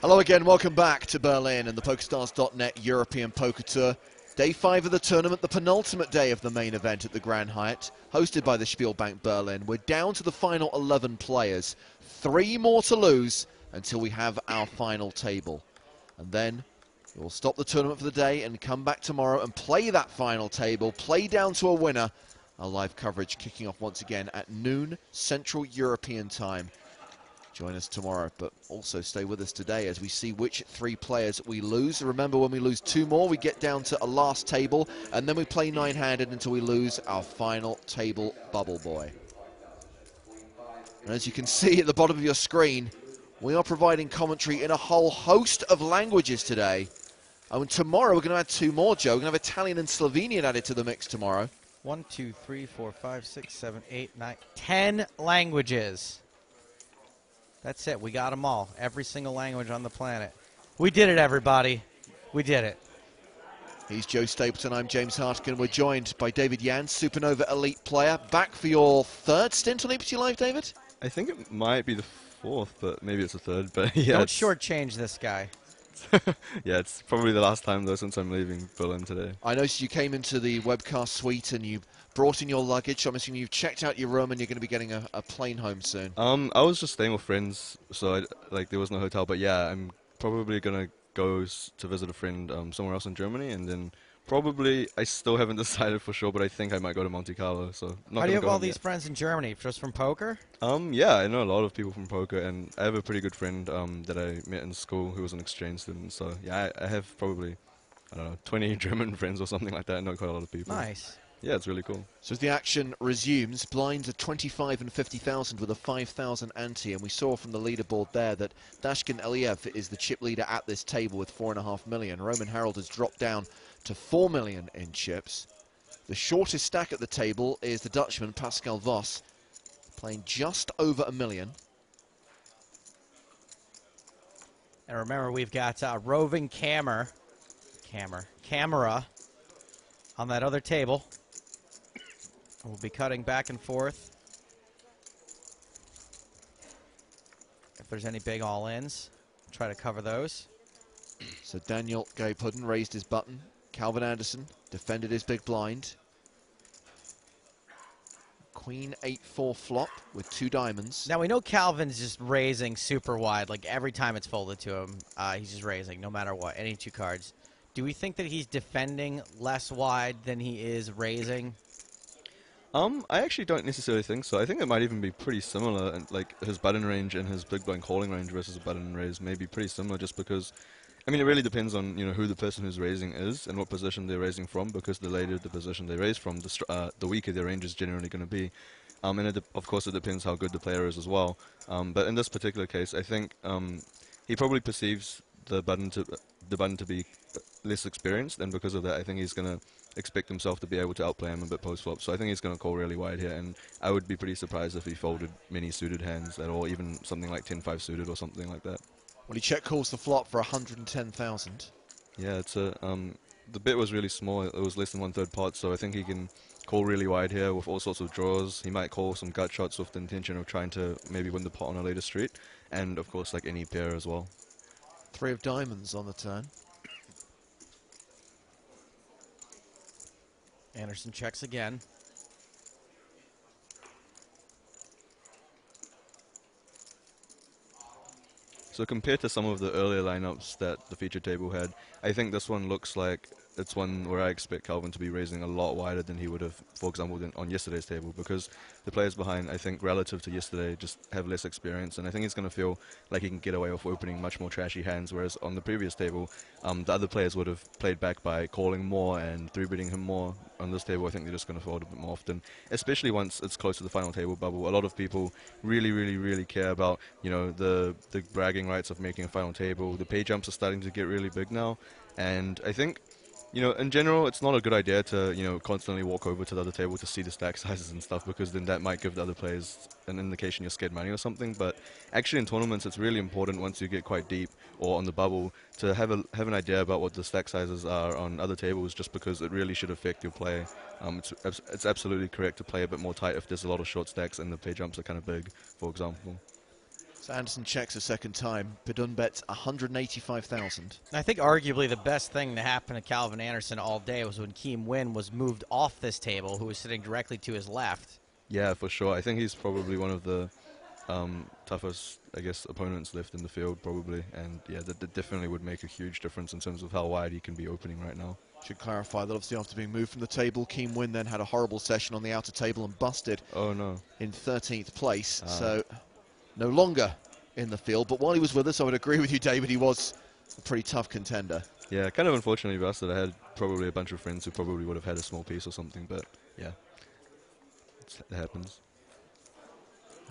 Hello again, welcome back to Berlin and the PokerStars.net European Poker Tour. Day 5 of the tournament, the penultimate day of the main event at the Grand Hyatt, hosted by the Spielbank Berlin. We're down to the final 11 players. 3 more to lose until we have our final table. And then we'll stop the tournament for the day and come back tomorrow and play that final table, play down to a winner. Our live coverage kicking off once again at noon Central European time. Join us tomorrow, but also stay with us today as we see which 3 players we lose. Remember, when we lose 2 more, we get down to a last table, and then we play 9-handed until we lose our final table bubble boy. And as you can see at the bottom of your screen, we are providing commentary in a whole host of languages today. And tomorrow we're going to add 2 more, Joe. We're going to have Italian and Slovenian added to the mix tomorrow. 1, 2, 3, 4, 5, 6, 7, 8, 9, 10 languages. That's it. We got them all. Every single language on the planet. We did it, everybody. We did it. He's Joe Stapleton. I'm James Hartigan. We're joined by David Yan, Supernova Elite player. Back for your 3rd stint on EPT Live, David? I think it might be the 4th, but maybe it's the 3rd. But yeah, Don't shortchange this guy. Yeah, it's probably the last time, though, since I'm leaving Berlin today. I noticed you came into the webcast suite and you brought in your luggage. I'm assuming you've checked out your room and you're going to be getting a plane home soon. I was just staying with friends, so there was no hotel. But yeah, I'm probably going to go to visit a friend somewhere else in Germany, and then probably, I still haven't decided for sure, but I think I might go to Monte Carlo. So How do you have all these friends in Germany? Just from poker? Yeah, I know a lot of people from poker, and I have a pretty good friend that I met in school who was an exchange student. So yeah, I have probably, I don't know, 20 German friends or something like that. I know quite a lot of people. Nice. Yeah, it's really cool. So as the action resumes, blinds are 25 and 50,000 with a 5,000 ante, and we saw from the leaderboard there that Dashkin Eliev is the chip leader at this table with 4.5 million. Roman Harold has dropped down to 4 million in chips. The shortest stack at the table is the Dutchman Pascal Voss, playing just over 1 million. And remember, we've got roving camera on that other table. We'll be cutting back and forth. If there's any big all-ins, try to cover those. So Daniel Gay-Pudden raised his button. Calvin Anderson defended his big blind. Queen 8-4 flop with 2 diamonds. Now, we know Calvin's just raising super wide. Like, every time it's folded to him, he's just raising, no matter what, any 2 cards. Do we think that he's defending less wide than he is raising? I actually don't necessarily think so. I think it might even be pretty similar, and like his button range and his big blind calling range versus a button raise may be pretty similar, just because, I mean, it really depends on, you know, who the person who's raising is and what position they're raising from, because the later the position they raise from, the weaker their range is generally going to be. And of course it depends how good the player is as well. But in this particular case, I think he probably perceives the button to be less experienced, and because of that, I think he's going to expect himself to be able to outplay him a bit post-flop. So I think he's going to call really wide here, and I would be pretty surprised if he folded many suited hands at all, even something like 10-5 suited or something like that. Well, he check calls the flop for 110,000. Yeah, it's a the bet was really small. It was less than 1/3 pot, so I think he can call really wide here with all sorts of draws. He might call some gut shots with the intention of trying to maybe win the pot on a later street, and of course, like any pair as well. 3 of diamonds on the turn. Anderson checks again. So compared to some of the earlier lineups that the feature table had, I think this one looks like it's one where I expect Calvin to be raising a lot wider than he would have, for example, on yesterday's table, because the players behind, I think, relative to yesterday, just have less experience, and I think he's going to feel like he can get away with opening much more trashy hands, whereas on the previous table, the other players would have played back by calling more and 3-betting him more. On this table, I think they're just going to fold a bit more often, especially once it's close to the final table bubble. A lot of people really care about, you know, the bragging rights of making a final table. The pay jumps are starting to get really big now, and I think, you know, in general, it's not a good idea to, you know, constantly walk over to the other table to see the stack sizes and stuff, because then that might give the other players an indication you're scared money or something. But actually in tournaments, it's really important once you get quite deep or on the bubble to have an idea about what the stack sizes are on other tables, just because it really should affect your play. It's absolutely correct to play a bit more tight if there's a lot of short stacks and the pay jumps are kind of big, for example. So Anderson checks a second time. Bedun bets 185,000. I think arguably the best thing to happen to Calvin Anderson all day was when Keem Wynn was moved off this table, who was sitting directly to his left. Yeah, for sure. I think he's probably one of the toughest, I guess, opponents left in the field, probably. And yeah, that definitely would make a huge difference in terms of how wide he can be opening right now. Should clarify that obviously after being moved from the table, Keem Wynn then had a horrible session on the outer table and busted. Oh no. In 13th place, so no longer in the field. But while he was with us, I would agree with you, David, he was a pretty tough contender. Yeah, kind of unfortunately busted. I had probably a bunch of friends who probably would have had a small piece or something, but yeah, it happens.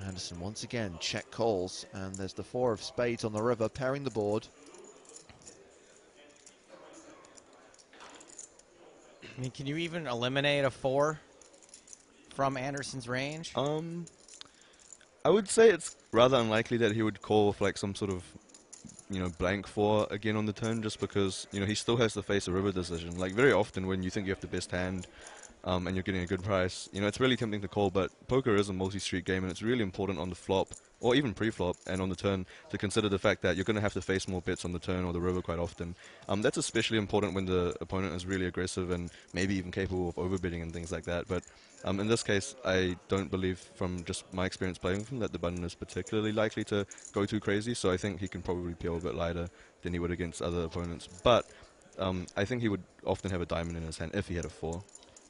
Anderson once again check calls, and there's the 4 of spades on the river pairing the board. I mean, can you even eliminate a 4 from Anderson's range? I would say it's rather unlikely that he would call with like some sort of, blank 4 again on the turn, just because, he still has to face a river decision. Like very often when you think you have the best hand, and you're getting a good price, it's really tempting to call, but poker is a multi-street game, and it's really important on the flop, or even pre-flop, and on the turn, to consider the fact that you're going to have to face more bets on the turn or the river quite often. That's especially important when the opponent is really aggressive and maybe even capable of overbidding and things like that. But in this case, I don't believe, from just my experience playing with him, that the button is particularly likely to go too crazy, so I think he can probably peel a bit lighter than he would against other opponents. But I think he would often have a diamond in his hand if he had a 4.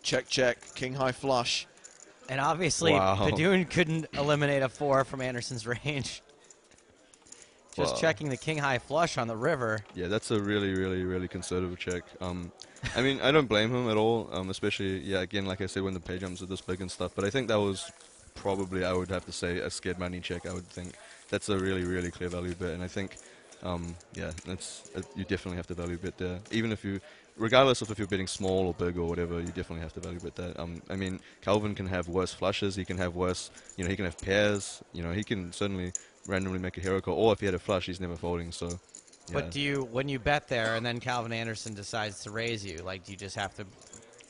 Check, check, king high flush. And obviously, Bedun couldn't eliminate a 4 from Anderson's range. Just checking the king high flush on the river. Yeah, that's a really, really, really conservative check. I mean, I don't blame him at all, especially, yeah, again, like I said, when the pay jumps are this big and stuff. But I think that was probably, I would have to say, a scared money check, I would think. That's a really, really clear value bet. And I think, yeah, you definitely have to value bet there. Even if you, regardless of if you're betting small or big or whatever, you definitely have to value bet that. I mean, Calvin can have worse flushes, he can have worse, he can have pairs, he can certainly randomly make a hero call, or if he had a flush, he's never folding, so... Yeah. But when you bet there and then Calvin Anderson decides to raise you, like, do you just have to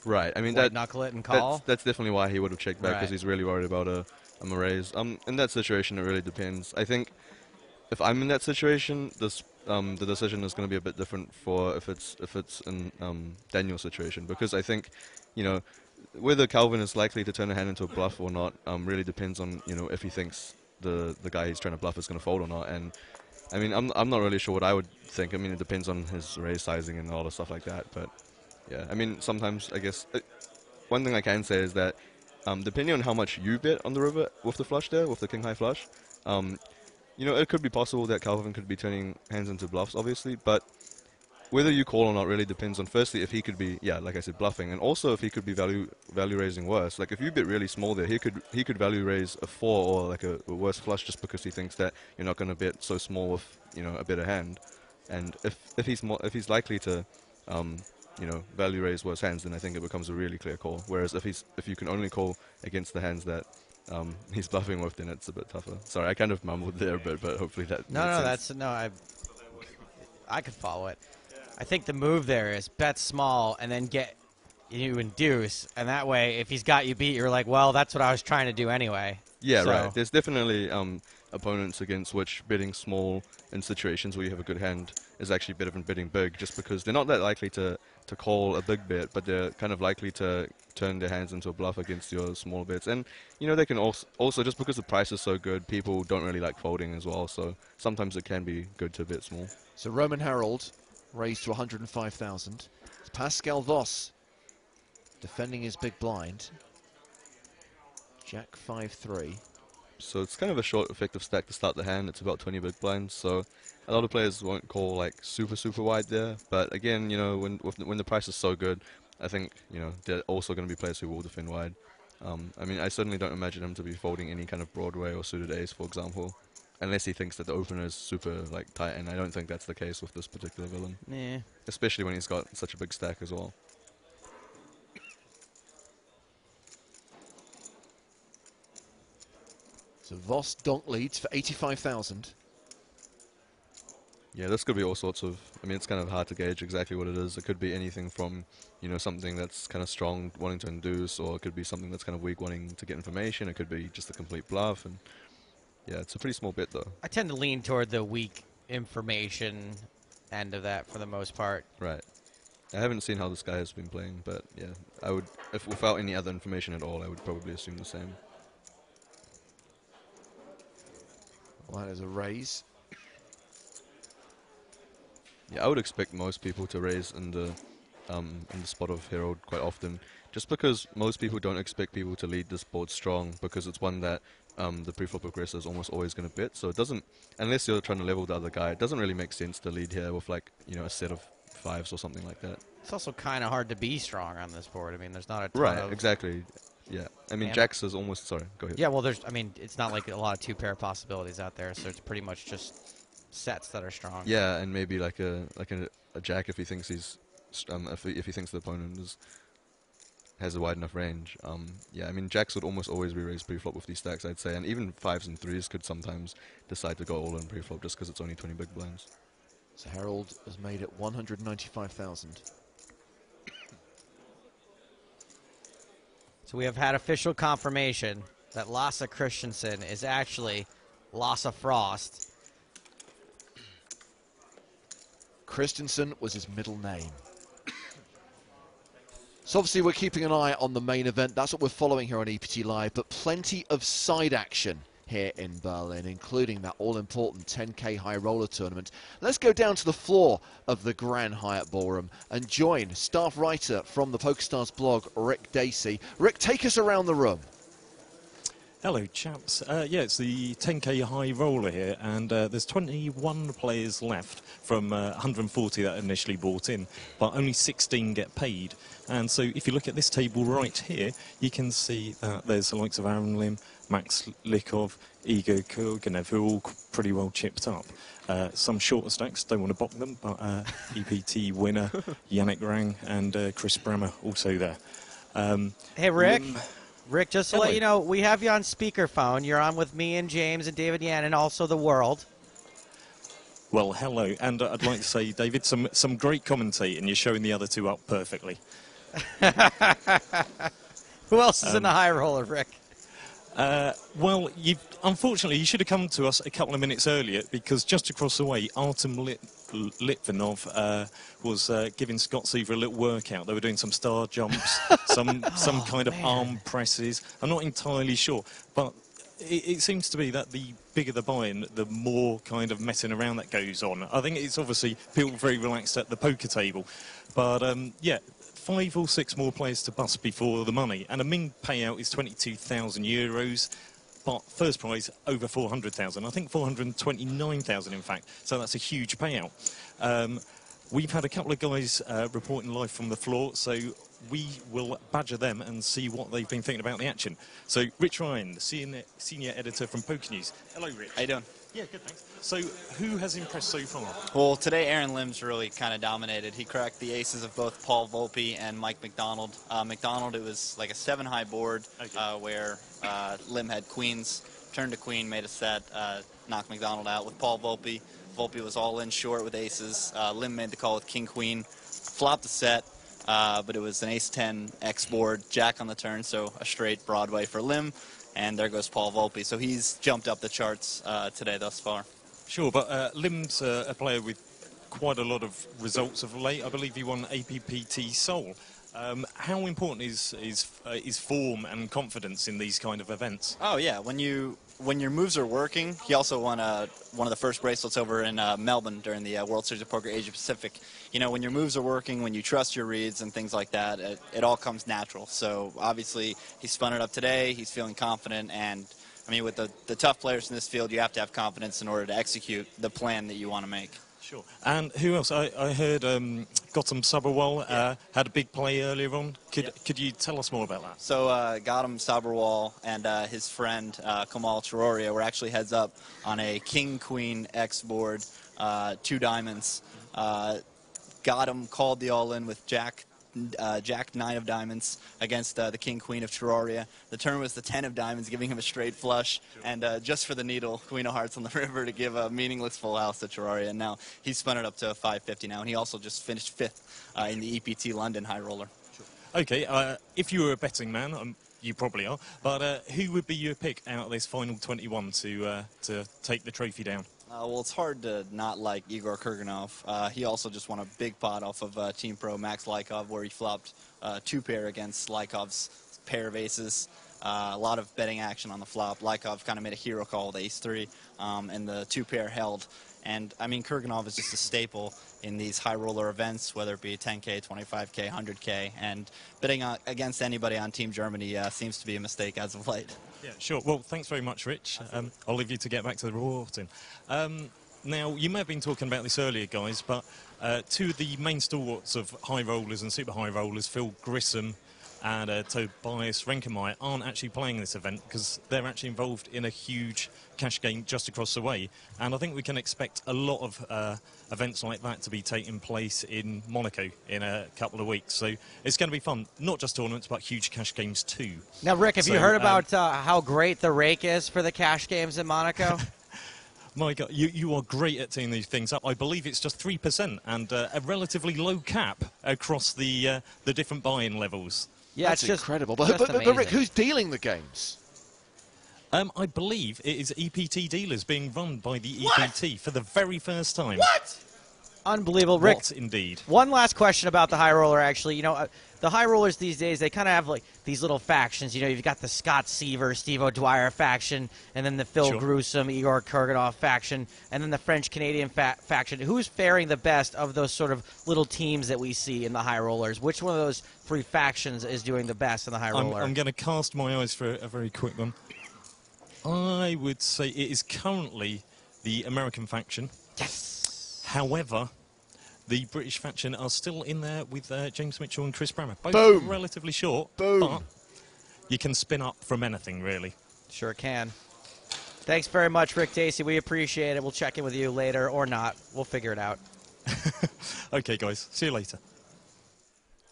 right, I mean, knuckle it and call? That's definitely why he would have checked back, because he's really worried about a raise. In that situation, it really depends. I think if I'm in that situation, the decision is going to be a bit different for if it's in Daniel's situation, because I think, whether Calvin is likely to turn a hand into a bluff or not really depends on, if he thinks the guy he's trying to bluff is going to fold or not. And I mean, I'm not really sure what I would think. I mean, it depends on his raise sizing and all the stuff like that. But yeah, I mean, sometimes I guess one thing I can say is that depending on how much you bet on the river with the flush there, with the king high flush, it could be possible that Calvin could be turning hands into bluffs, obviously, but whether you call or not really depends on, firstly, if he could be, yeah, like I said, bluffing, and also if he could be value raising worse. Like if you bet really small there, he could value raise a 4 or like a worse flush just because he thinks that you're not going to bet so small with a better hand. And if he's likely to value raise worse hands, then I think it becomes a really clear call. Whereas if you can only call against the hands that he's bluffing with, then it's a bit tougher. Sorry, I kind of mumbled there, but hopefully that makes sense. I could follow it. I think the move there is bet small and then get you induce, and that way, if he's got you beat, you're like, well, that's what I was trying to do anyway. Yeah, right. There's definitely opponents against which betting small in situations where you have a good hand is actually better than betting big, just because they're not that likely to call a big bet, but they're kind of likely to turn their hands into a bluff against your small bets. And, they can also, just because the price is so good, people don't really like folding as well, so sometimes it can be good to bet small. So Roman Harold raised to 105,000. Pascal Voss defending his big blind. Jack 5-3. So it's kind of a short effective stack to start the hand. It's about 20 big blinds, so a lot of players won't call like super wide there. But again, when the price is so good, I think there are also going to be players who will defend wide. I mean, I certainly don't imagine him to be folding any kind of Broadway or suited ace, for example, unless he thinks that the opener is super like tight, and I don't think that's the case with this particular villain. Yeah. Especially when he's got such a big stack as well. So Voss donk leads for 85,000. Yeah, this could be all sorts of... I mean, it's kind of hard to gauge exactly what it is. It could be anything from, something that's kind of strong, wanting to induce, or it could be something that's kind of weak, wanting to get information. It could be just a complete bluff. And Yeah, it's a pretty small bit, though. I tend to lean toward the weak information end of that for the most part. Right. I haven't seen how this guy has been playing, but yeah, I would, if without any other information at all, I would probably assume the same. Well, that is a raise. Yeah, I would expect most people to raise in the spot of Herald quite often, just because most people don't expect people to lead this board strong, because it's one that the preflop aggressor is almost always going to bet. So it doesn't, unless you're trying to level the other guy, it doesn't really make sense to lead here with, like, you know, a set of 5s or something like that. It's also kind of hard to be strong on this board. I mean, there's not a ton Right, of... exactly. Yeah, I mean, Damn. Jax is almost, sorry, go ahead. Yeah, well, there's, I mean, it's not like a lot of two-pair possibilities out there, so it's pretty much just sets that are strong. Yeah, and maybe like a Jack if he thinks he's if he thinks the opponent has a wide enough range. Yeah, I mean, Jacks would almost always be raised pre-flop with these stacks, I'd say, and even 5s and 3s could sometimes decide to go all in pre-flop just because it's only 20 big blinds. So Herald has made it 195,000. So we have had official confirmation that Lasse Christensen is actually Lasse Frost. Christensen was his middle name. So obviously we're keeping an eye on the main event. That's what we're following here on EPT Live, but plenty of side action here in Berlin, including that all-important 10K high roller tournament. Let's go down to the floor of the Grand Hyatt Ballroom and join staff writer from the PokerStars blog, Rick Dacey. Rick, take us around the room. Hello, chaps. Yeah, it's the 10K high roller here, and there's 21 players left from 140 that initially bought in, but only 16 get paid. And so if you look at this table right here, you can see that there's the likes of Aaron Lim, Max Likov, Igor Kurganev, who are all pretty well chipped up. Some shorter stacks, don't want to box them, but EPT winner, Yannick Rang, and Chris Brammer also there. Hey, Rick. Rick, just to Hello. let you know, we have you on speakerphone. You're on with me and James and David Yan, and also the world. Well, hello, and I'd like to say, David, some great commentating. You're showing the other two up perfectly. Who else is in the high roller, Rick? Well, unfortunately, you should have come to us a couple of minutes earlier, because just across the way, Artem Litvinov was giving Scott Seaver a little workout. They were doing some star jumps, some kind of arm presses. I'm not entirely sure, but it seems to be that the bigger the buy-in, the more kind of messing around that goes on. I think it's obviously people very relaxed at the poker table, but yeah. 5 or 6 more players to bust before the money, and a min payout is €22,000, but first prize over 400,000. I think 429,000 in fact. So that's a huge payout. We've had a couple of guys reporting live from the floor, so we will badger them and see what they've been thinking about the action. So Rich Ryan, the senior editor from Poker News. Hello, Rich. How you doing? Yeah, good, thanks. So who has impressed so far? Well, today Aaron Lim's really kind of dominated. He cracked the aces of both Paul Volpe and Mike McDonald. McDonald, it was like a 7-high board where Lim had queens, turned to queen, made a set, knocked McDonald out. With Paul Volpe, Volpe was all in short with aces. Lim made the call with king-queen, flopped the set, but it was an ace-10 X board, jack on the turn, so a straight Broadway for Lim. And there goes Paul Volpe. So he's jumped up the charts today thus far. Sure, but Lim's a player with quite a lot of results of late. I believe he won APPT Seoul. How important is form and confidence in these kind of events? Oh yeah, when your moves are working. He also won one of the first bracelets over in Melbourne during the World Series of Poker Asia Pacific. You know, when your moves are working, when you trust your reads and things like that, it all comes natural. So obviously he spun it up today. He's feeling confident, and I mean, with the tough players in this field, you have to have confidence in order to execute the plan that you want to make. Sure. And who else? I heard Gautam Sabharwal had a big play earlier on. Could you tell us more about that? So Gautam Sabharwal and his friend Kamal Charoria were actually heads up on a king-queen X board, 2 diamonds. Gautam called the all-in with Jack 9 of diamonds against the king-queen of Charoria. The turn was the 10 of diamonds, giving him a straight flush, and just for the needle, queen of hearts on the river to give a meaningless full house to Charoria. And now he's spun it up to 550 now, and he also just finished 5th in the EPT London high roller. Okay, if you were a betting man, You probably are. But who would be your pick out of this final 21 to take the trophy down? Well, it's hard to not like Igor Kurganov. He also just won a big pot off of Team Pro Max Lykov, where he flopped 2-pair against Lykov's pair of aces. A lot of betting action on the flop. Lykov kind of made a hero call with ace-3, and the 2-pair held. And, I mean, Kurganov is just a staple in these high roller events, whether it be 10K, 25K, 100K. And betting against anybody on Team Germany seems to be a mistake as of late. Yeah, sure. Well, thanks very much, Rich. I'll leave you to get back to the reporting. Now, you may have been talking about this earlier, guys, but two of the main stalwarts of high rollers and super high rollers, Phil Grissom and Tobias Renkemeyer, aren't actually playing this event because they're actually involved in a huge cash game just across the way. And I think we can expect a lot of events like that to be taking place in Monaco in a couple of weeks. So it's going to be fun, not just tournaments, but huge cash games too. Now, Rick, have you heard about how great the rake is for the cash games in Monaco? My God, you are great at teeing these things up. I believe it's just 3% and a relatively low cap across the different buy-in levels. Yeah, That's it's just incredible. just But Rick, amazing. who's dealing the games? I believe it is EPT dealers being run by the EPT for the very first time. What? Unbelievable. Rick, What indeed? one last question about the high roller, actually. You know, the high rollers these days, they kind of have like these little factions. You know, you've got the Scott Seaver, Steve O'Dwyer faction, and then the Phil Sure. Gruesome, Igor Kurganov faction, and then the French-Canadian faction. Who's faring the best of those sort of little teams that we see in the high rollers? Which one of those three factions is doing the best in the high roller? I'm going to cast my eyes for a very quick one. I would say it is currently the American faction. Yes. However, the British faction are still in there with James Mitchell and Chris Brammer. Both Boom. relatively short, Boom. but you can spin up from anything, really. Sure can. Thanks very much, Rick Dacey. We appreciate it. We'll check in with you later or not. We'll figure it out. Okay, guys. See you later.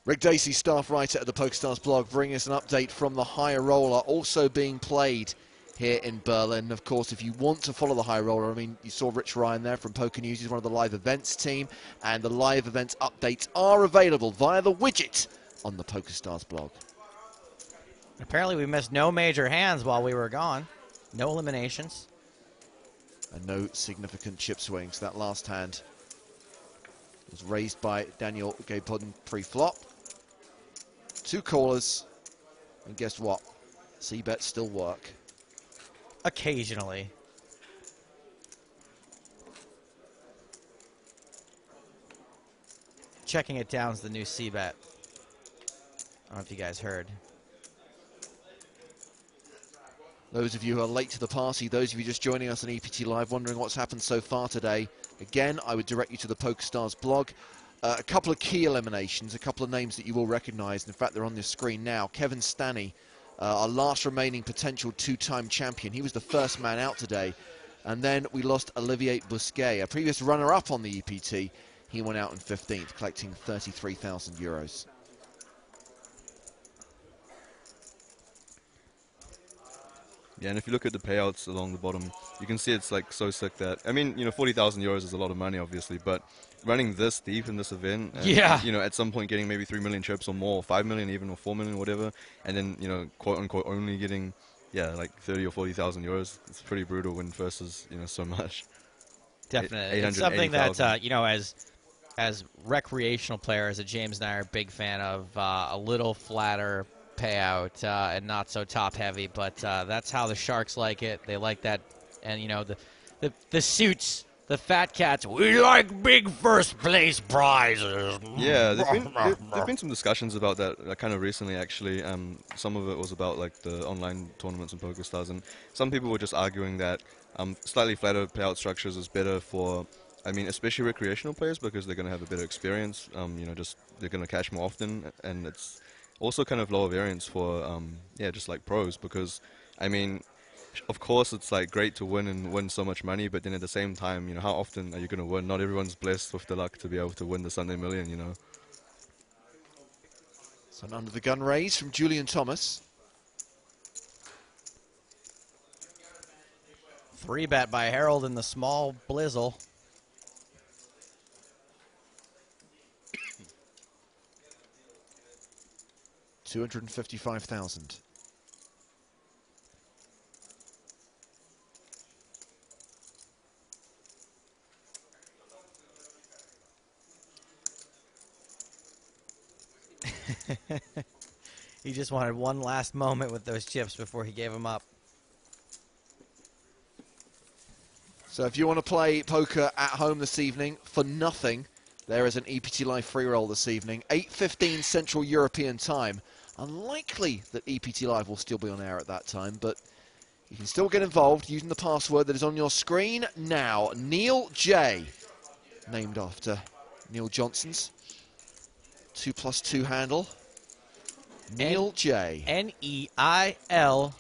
Rick Dacey, staff writer at the PokerStars blog, bringing us an update from the high roller also being played here in Berlin. Of course, if you want to follow the high roller, I mean, you saw Rich Ryan there from Poker News. He's one of the live events team, and the live events updates are available via the widget on the PokerStars blog. Apparently, we missed no major hands while we were gone. No eliminations. And no significant chip swings. That last hand was raised by Daniel Gaypodden pre-flop. Two callers, and guess what? C-bets still work. Occasionally. Checking it down is the new C-bet. I don't know if you guys heard. Those of you who are late to the party, those of you just joining us on EPT Live, wondering what's happened so far today, again, I would direct you to the PokerStars blog. A couple of key eliminations, a couple of names that you will recognise. In fact, they're on the screen now. Kevin Stanny, our last remaining potential two-time champion. He was the first man out today. And then we lost Olivier Bousquet, a previous runner-up on the EPT. He went out in 15th, collecting 33,000 euros. Yeah, and if you look at the payouts along the bottom, you can see it's like so sick that, I mean, you know, 40,000 euros is a lot of money, obviously, but running this deep in this event, and, Yeah. you know, at some point getting maybe 3 million chips or more, 5 million even, or 4 million, or whatever, and then, you know, quote unquote, only getting, yeah, like 30 or 40,000 euros, it's pretty brutal when versus, you know, so much. Definitely. It's something that, you know, as recreational players, that James and I are a big fan of, a little flatter payout and not so top heavy, but that's how the Sharks like it. They like that. And, you know, the suits, the fat cats, we like big first place prizes. Yeah, there've been some discussions about that kind of recently, actually. Some of it was about like the online tournaments and PokerStars, and some people were just arguing that slightly flatter payout structures is better for, I mean, especially recreational players, because they're going to have a better experience. You know, just they're going to cash more often, and it's also kind of lower variance for yeah, just like pros, because I mean, of course it's like great to win and win so much money, but then at the same time, you know, how often are you going to win? Not everyone's blessed with the luck to be able to win the Sunday Million, you know. So an under the gun raise from Julian Thomas. 3-bet by Harold in the small blizzle. $255,000. He just wanted one last moment with those chips before he gave them up. So if you want to play poker at home this evening for nothing, there is an EPT Live free roll this evening, 8:15 Central European Time. Unlikely that EPT Live will still be on air at that time, but you can still get involved using the password that is on your screen now. Neil J, named after Neil Johnson's 2+2 handle. Neil J. N-E-I-L-J.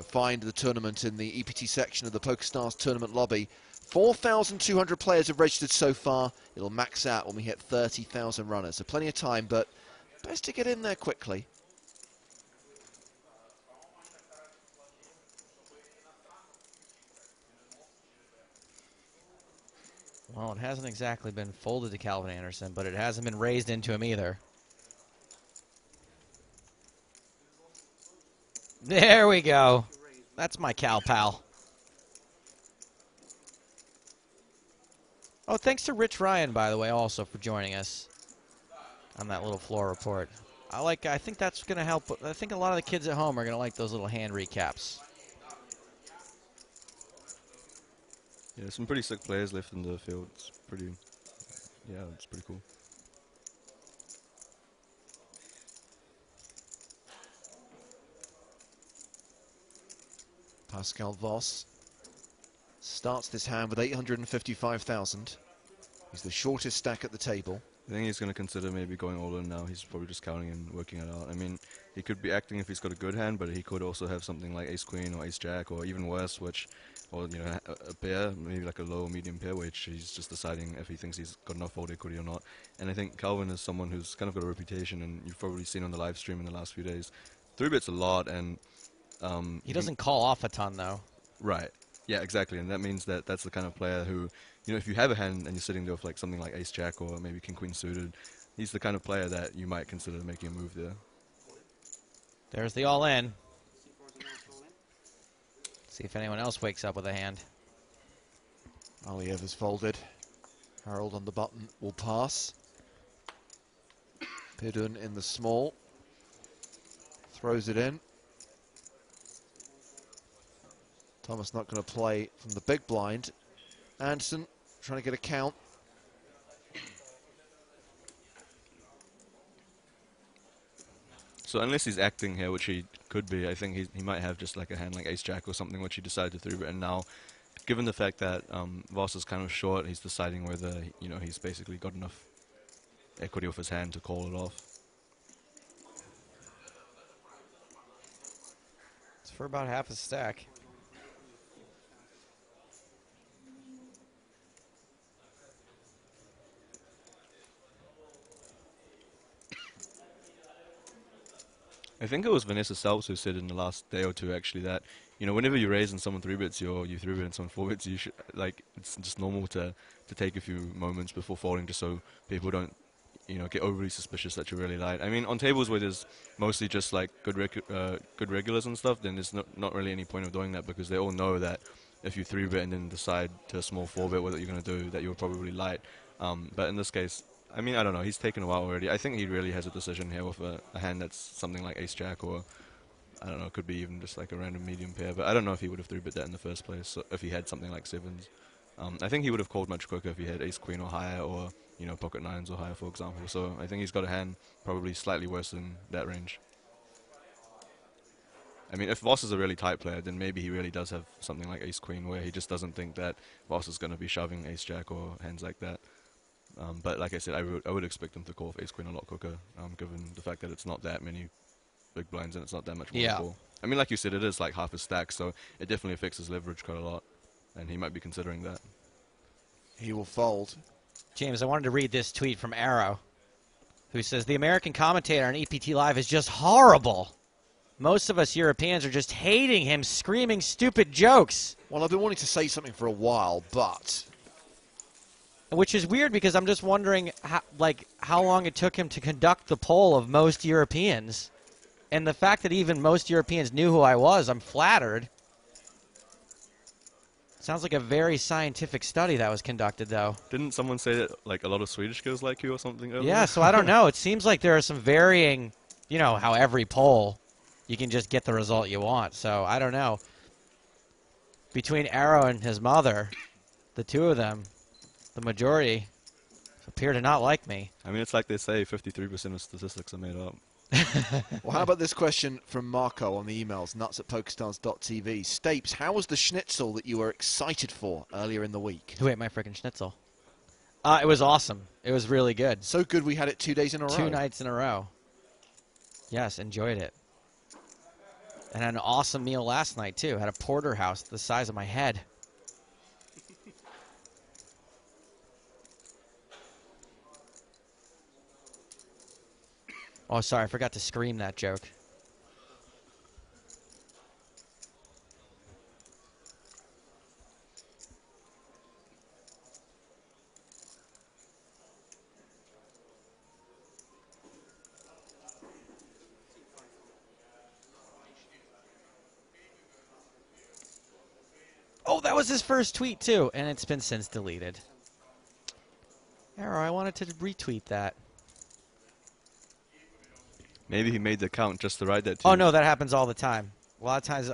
Find the tournament in the EPT section of the PokerStars tournament lobby. 4,200 players have registered so far. It'll max out when we hit 30,000 runners. So plenty of time, but best to get in there quickly. Well, it hasn't exactly been folded to Calvin Anderson, but it hasn't been raised into him either. There we go. That's my cow pal. Oh, thanks to Rich Ryan, by the way, also for joining us on that little floor report. I think that's going to help. I think a lot of the kids at home are going to like those little hand recaps. Yeah, some pretty sick players left in the field. It's pretty, yeah, it's pretty cool. Pascal Voss starts this hand with 855,000. He's the shortest stack at the table. I think he's going to consider maybe going all in now. He's probably just counting and working it out. I mean, he could be acting if he's got a good hand, but he could also have something like ace-queen or ace-jack, or even worse, or you know, a pair, maybe like a low or medium pair, which he's just deciding if he thinks he's got enough fold equity or not. And I think Calvin is someone who's kind of got a reputation, and you've probably seen on the live stream in the last few days. 3-bets a lot, and he doesn't call off a ton, though. Right. Yeah, exactly. And that means that that's the kind of player who, you know, if you have a hand and you're sitting there with like something like ace-jack or maybe king-queen suited, he's the kind of player that you might consider making a move there. There's the all-in. See if anyone else wakes up with a hand. Aliev is folded. Harold on the button will pass. Pidun in the small. Throws it in. Thomas not going to play from the big blind. Anderson trying to get a count. So unless he's acting here, which he could be, I think he might have just like a hand like ace-jack or something, which he decided to 3-bet. And now, given the fact that Voss is kind of short, he's deciding whether, you know, he's basically got enough equity off his hand to call it off. It's for about half a stack. I think it was Vanessa Selps who said in the last day or two actually that, you know, whenever you raise and someone 3-bets you, or you 3-bet and someone 4-bets, you should, like, it's just normal to take a few moments before folding, just so people don't, you know, get overly suspicious that you're really light. I mean, on tables where there's mostly just like good regulars and stuff, then there's not really any point of doing that, because they all know that if you 3-bet and then decide to a small 4-bet what you're going to do, that you're probably light. But in this case, I mean, I don't know. He's taken a while already. I think he really has a decision here with a hand that's something like ace-jack, or, I don't know, it could be even just like a random medium pair. But I don't know if he would have 3-bet that in the first place, so if he had something like sevens. I think he would have called much quicker if he had ace-queen or higher, or, you know, pocket nines or higher, for example. So I think he's got a hand probably slightly worse than that range. I mean, if Voss is a really tight player, then maybe he really does have something like ace-queen, where he just doesn't think that Voss is going to be shoving ace-jack or hands like that. But like I said, I would expect him to call off ace-queen a lot quicker, given the fact that it's not that many big blinds and it's not that much more to call. I mean, like you said, it is like half a stack, so it definitely affects his leverage quite a lot, and he might be considering that. He will fold. James, I wanted to read this tweet from Arrow, who says, the American commentator on EPT Live is just horrible. Most of us Europeans are just hating him, screaming stupid jokes. Well, I've been wanting to say something for a while, but... Which is weird, because I'm just wondering how long it took him to conduct the poll of most Europeans. And the fact that even most Europeans knew who I was, I'm flattered. Sounds like a very scientific study that was conducted, though. Didn't someone say that like a lot of Swedish girls like you or something earlier? Yeah, so I don't know. It seems like there are some varying, you know, how every poll, you can just get the result you want. So I don't know. Between Arrow and his mother, the two of them, the majority appear to not like me. I mean, it's like they say 53% of statistics are made up. Well, how about this question from Marco on the emails, nuts@pokerstars.tv. Stapes, how was the schnitzel that you were excited for earlier in the week? Who ate my frickin' schnitzel? It was awesome. It was really good. So good we had it 2 days in a row. 2 nights in a row. Yes, enjoyed it. And had an awesome meal last night, too. Had a porterhouse the size of my head. Oh, sorry, I forgot to scream that joke. Oh, that was his first tweet, too, and it's been since deleted. Arrow, I wanted to retweet that. Maybe he made the account just to write that to Oh, you. no, that happens all the time. A lot of times,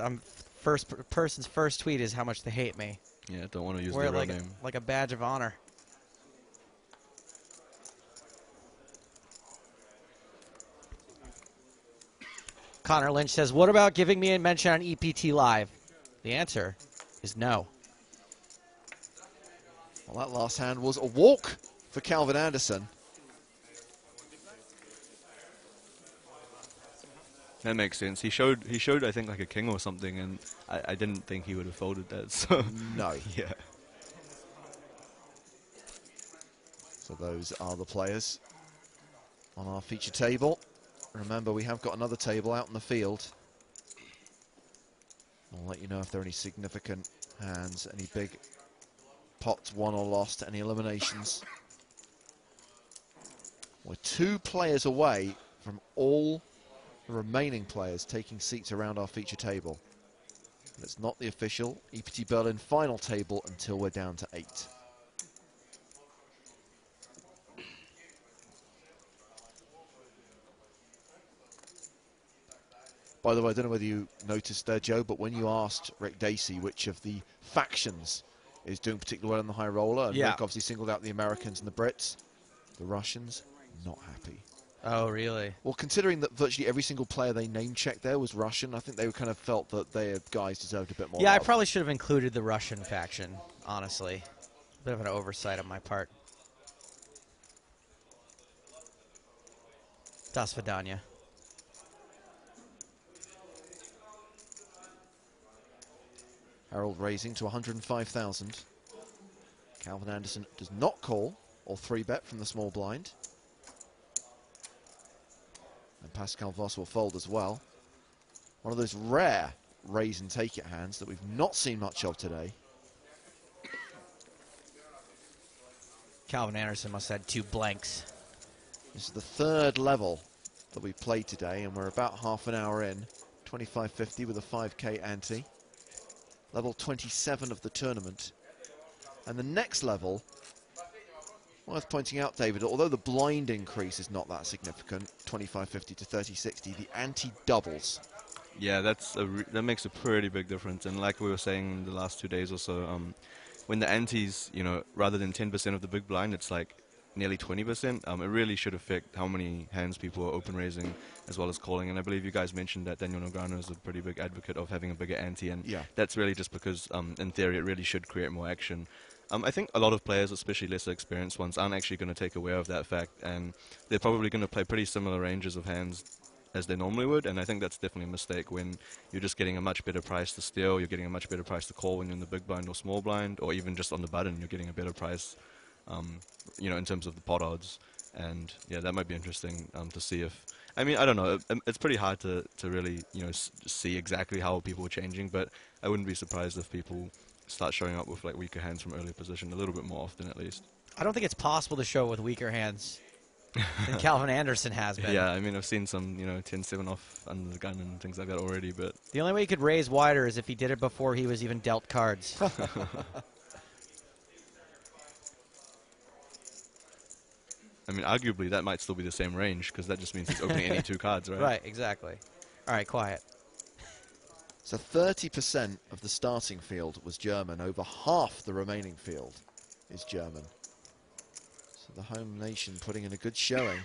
person's first tweet is how much they hate me. Yeah, don't want to use Wear their it real name. like a badge of honor. Connor Lynch says, what about giving me a mention on EPT Live? The answer is no. Well, that last hand was a walk for Calvin Anderson. That makes sense. He showed, I think, like a king or something, and I didn't think he would have folded that. So No. yeah. So those are the players on our feature table. Remember, we have got another table out in the field. I'll let you know if there are any significant hands, any big pots won or lost, any eliminations. We're 2 players away from all the remaining players taking seats around our feature table. It's not the official EPT Berlin final table until we're down to 8. By the way, I don't know whether you noticed there, Joe, but when you asked Rick Dacey which of the factions is doing particularly well in the high roller, and Yeah. Rick obviously singled out the Americans and the Brits, the Russians, not happy. Oh, really? Well, considering that virtually every single player they name-checked there was Russian, I think they kind of felt that their guys deserved a bit more Yeah, I love. probably should have included the Russian faction, honestly. Bit of an oversight on my part. Das Vidania. Harold raising to 105,000. Calvin Anderson does not call or 3-bet from the small blind. And Pascal Voss will fold as well. One of those rare raise and take it hands that we've not seen much of today. Calvin Anderson must have had 2 blanks. This is the 3rd level that we've played today, and we're about half an hour in. 25.50 with a 5K ante. Level 27 of the tournament. And the next level, worth pointing out, David, although the blind increase is not that significant, 25.50 to 30.60, the ante doubles. Yeah, that makes a pretty big difference. And like we were saying the last 2 days or so, when the antes, you know, rather than 10% of the big blind, it's like nearly 20%. It really should affect how many hands people are open raising as well as calling. And I believe you guys mentioned that Daniel Negreanu is a pretty big advocate of having a bigger ante, and Yeah. that's really just because, in theory, it really should create more action. I think a lot of players, especially lesser experienced ones, aren't actually going to take aware of that fact, and they're probably going to play pretty similar ranges of hands as they normally would, and I think that's definitely a mistake when you're just getting a much better price to steal, you're getting a much better price to call when you're in the big blind or small blind, or even just on the button, you're getting a better price, you know, in terms of the pot odds. And yeah, that might be interesting to see if, I mean, I don't know, it's pretty hard to really, you know, see exactly how people are changing, but I wouldn't be surprised if people start showing up with like weaker hands from earlier position a little bit more often at least. I don't think it's possible to show with weaker hands than Calvin Anderson has been. Yeah, I mean, I've seen some, 10-7 off under the gun and things like that already, but... The only way he could raise wider is if he did it before he was even dealt cards. I mean, arguably, that might still be the same range, because that just means he's opening any 2 cards, right? Right, exactly. All right, quiet. So 30% of the starting field was German. Over half the remaining field is German. So the home nation putting in a good showing.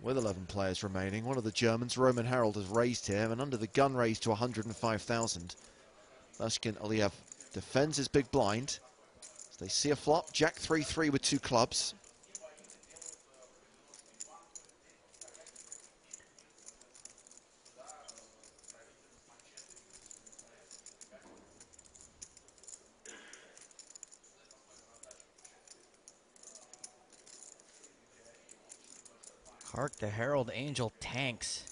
With 11 players remaining, one of the Germans, Roman Harold, has raised here, and under the gun raised to 105,000. Lashkin Aliyev defends his big blind. So they see a flop, Jack 3-3 with 2 clubs. Hark the Herald Angel tanks.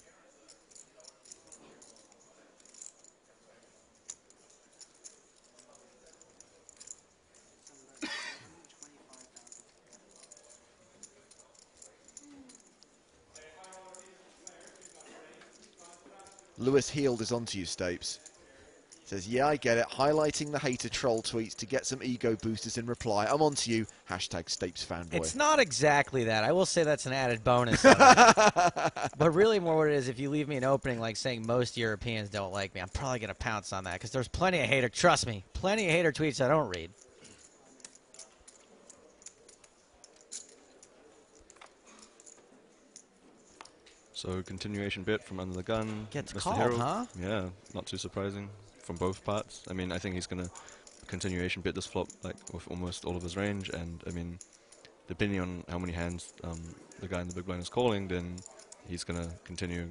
Lewis Heald is onto you, Stapes. Says, yeah, I get it. Highlighting the hater troll tweets to get some ego boosters in reply. I'm onto you. Hashtag Stapes fanboy. It's not exactly that. I will say that's an added bonus. Of it. But really more what it is, if you leave me an opening like saying most Europeans don't like me, I'm probably going to pounce on that because there's plenty of hater, trust me, plenty of hater tweets I don't read. So continuation bit from under the gun. Gets Mr. called, Harold. huh? Yeah, not too surprising from both parts. I mean, I think he's going to continuation bit this flop like with almost all of his range, and I mean, depending on how many hands the guy in the big blind is calling, then he's going to continue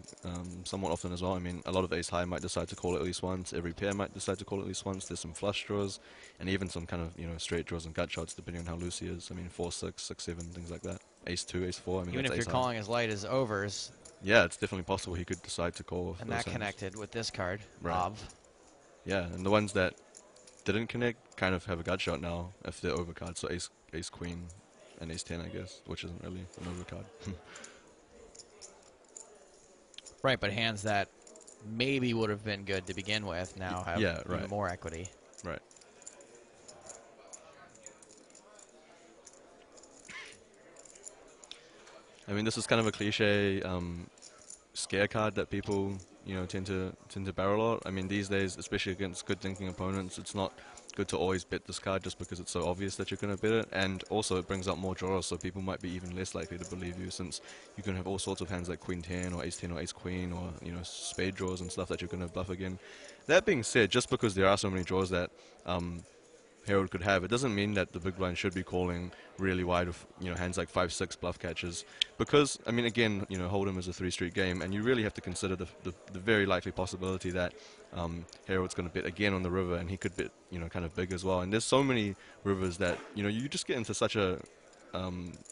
somewhat often as well. I mean, a lot of ace high might decide to call at least once. Every pair might decide to call at least once. There's some flush draws, and even some kind of straight draws and gut shots depending on how loose he is. I mean, 4-6, 6-7, things like that. Ace 2, ace 4. I mean, Even if that's you're ace high. calling as light as overs, Yeah, it's definitely possible he could decide to call. and those that hands. connected with this card, Right. Ob. Yeah, and the ones that didn't connect kind of have a gut shot now if they're overcard. So ace queen and ace 10, I guess, which isn't really an overcard. Right, but hands that maybe would have been good to begin with now have Yeah, even right. more equity. Right. I mean, this is kind of a cliche scare card that people, tend to barrel out. I mean, these days, especially against good thinking opponents, it's not good to always bet this card just because it's so obvious that you're going to bet it. And also, it brings up more draws, so people might be even less likely to believe you, since you can have all sorts of hands like queen 10 or ace 10 or ace queen or spade draws and stuff that you're going to bluff again. That being said, just because there are so many draws that Harold could have, it doesn't mean that the big blind should be calling really wide with hands like 5-6 bluff catches, because I mean, again, Hold'em is a 3-street game, and you really have to consider the very likely possibility that Harold's going to bet again on the river, and he could bet kind of big as well. And there's so many rivers that you just get into such a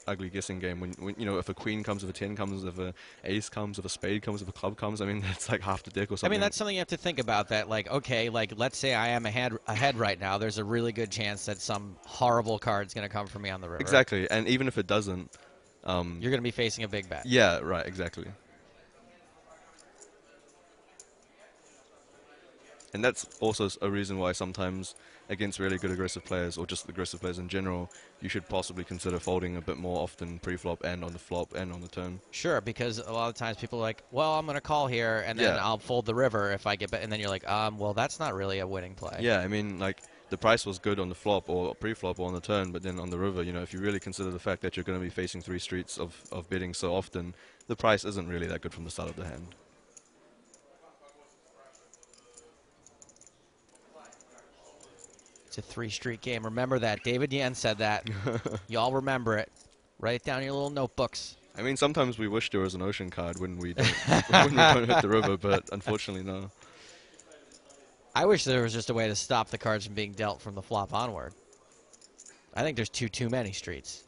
ugly guessing game when if a queen comes, if a 10 comes, if a ace comes, if a spade comes, if a club comes. I mean, that's like half the deck or I something. mean, that's something you have to think about. That okay, let's say I am ahead right now. There's a really good chance that some horrible card's going to come for me on the river. Exactly, and even if it doesn't, you're going to be facing a big bet. yeah, right, exactly. And that's also a reason why sometimes against really good aggressive players, or just aggressive players in general, you should possibly consider folding a bit more often pre-flop and on the flop and on the turn. Sure, because a lot of times people are like, well, I'm going to call here, and then Yeah. I'll fold the river if I get bet. And then you're like, well, that's not really a winning play. Yeah, I mean, like, the price was good on the flop or pre-flop or on the turn, but then on the river, if you really consider the fact that you're going to be facing 3 streets of betting so often, the price isn't really that good from the start of the hand. It's a 3-street game. Remember that. David Yen said that. Y'all remember it. Write it down in your little notebooks. I mean, sometimes we wish there was an ocean card when we don't, when we don't hit the river, but unfortunately, no. I wish there was just a way to stop the cards from being dealt from the flop onward. I think there's too many streets.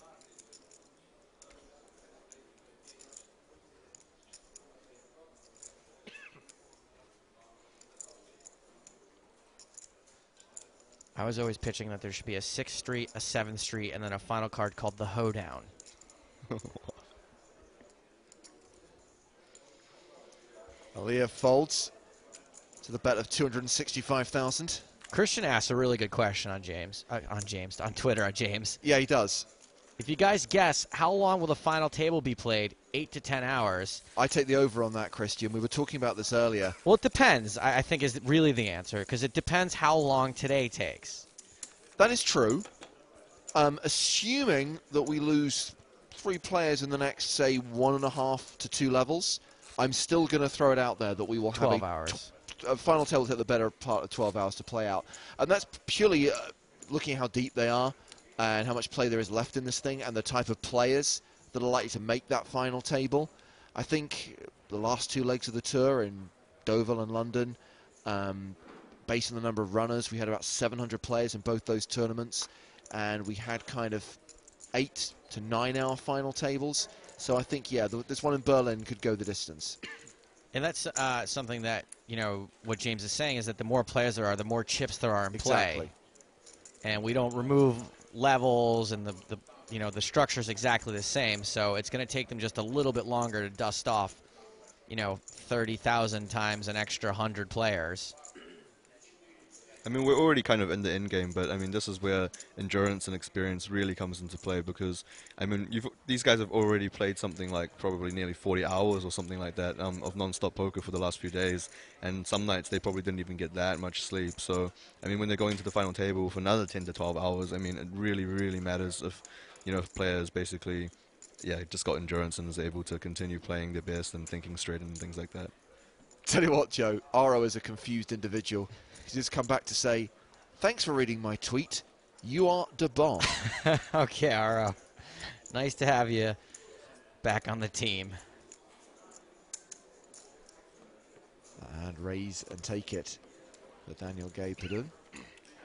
I was always pitching that there should be a 6th street, a 7th street, and then a final card called the Hoedown. Aaliyah folds to the bet of 265,000. Christian asked a really good question on on Twitter, on James. Yeah, he does. If you guys guess, how long will the final table be played? 8 to 10 hours. I take the over on that, Christian. We were talking about this earlier. Well, it depends, I think is really the answer, because it depends how long today takes. That is true. Assuming that we lose 3 players in the next, say, 1.5 to 2 levels, I'm still going to throw it out there that we will have 12 hours. A final table take the better part of 12 hours to play out. And that's purely looking at how deep they are and how much play there is left in this thing and the type of players that are likely to make that final table. I think the last 2 legs of the tour in Deauville and London, based on the number of runners, we had about 700 players in both those tournaments, and we had kind of 8 to 9 hour final tables. So I think, yeah, this one in Berlin could go the distance. And that's something that, you know, what James is saying is that the more players there are, the more chips there are in Exactly. play. And we don't remove levels, and the structure's exactly the same. So it's going to take them just a little bit longer to dust off, 30,000 times an extra 100 players. I mean, we're already kind of in the end game, but I mean, this is where endurance and experience really comes into play because, I mean, these guys have already played something like probably nearly 40 hours or something like that of non-stop poker for the last few days, and some nights they probably didn't even get that much sleep. So, I mean, when they're going to the final table for another 10 to 12 hours, I mean, it really, really matters if, if players basically, just got endurance and is able to continue playing their best and thinking straight and things like that. Tell you what, Joe, Aro is a confused individual. He's just come back to say, thanks for reading my tweet. You are the bomb. Okay, Aro. Nice to have you back on the team. And raise and take it for Daniel Gay-Padun.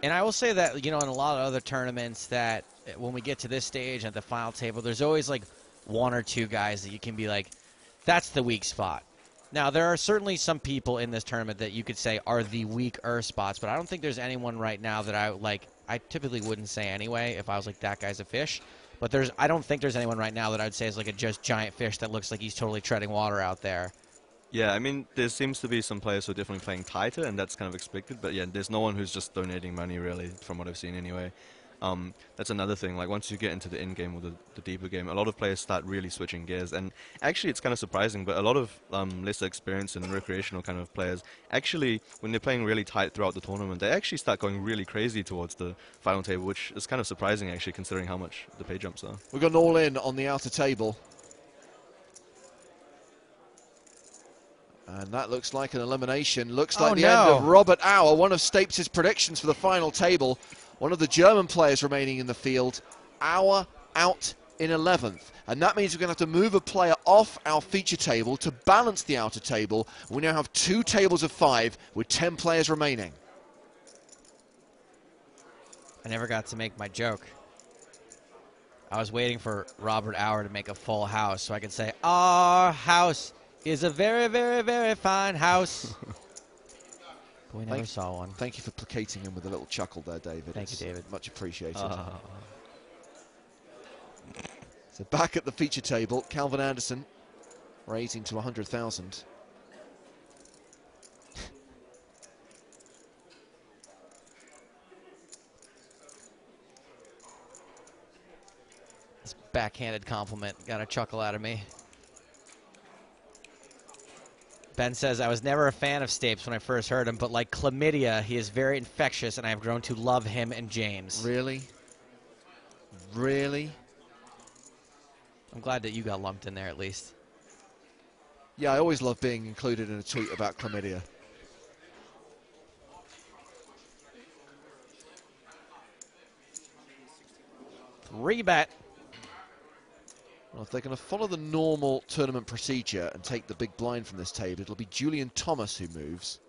And I will say that, in a lot of other tournaments that when we get to this stage at the final table, there's always like 1 or 2 guys that you can be like, that's the weak spot. Now, there are certainly some people in this tournament that you could say are the weaker spots, but I don't think there's anyone right now that I typically wouldn't say anyway if I was like, that guy's a fish. But I don't think there's anyone right now that I would say is like a just giant fish that looks like he's totally treading water out there. Yeah, I mean, there seems to be some players who are definitely playing tighter, and that's kind of expected. But yeah, there's no one who's just donating money, really, from what I've seen anyway. That's another thing. Like, once you get into the end game or the deeper game, a lot of players start really switching gears. And actually, it's kind of surprising, but a lot of lesser experienced and recreational kind of players, actually, when they're playing really tight throughout the tournament, they actually start going really crazy towards the final table, which is kind of surprising, actually, considering how much the pay jumps are. We've got an all-in on the outer table. And that looks like an elimination. Looks like the end of Robert Auer, one of Stapes' predictions for the final table. One of the German players remaining in the field. Auer out in 11th. And that means we're going to have to move a player off our feature table to balance the outer table. We now have 2 tables of 5 with 10 players remaining. I never got to make my joke. I was waiting for Robert Auer to make a full house so I could say, our house is a very, very, very fine house. But we never saw one. Thank you for placating him with a little chuckle there, David. Thank you, David. Much appreciated. So back at the feature table, Calvin Anderson raising to 100,000. This backhanded compliment got a chuckle out of me. Ben says, I was never a fan of Stapes when I first heard him, but like chlamydia, he is very infectious, and I have grown to love him and James. Really? Really? I'm glad that you got lumped in there at least. Yeah, I always love being included in a tweet about chlamydia. Rebet. Well, if they're going to follow the normal tournament procedure and take the big blind from this table, it'll be Julian Thomas who moves.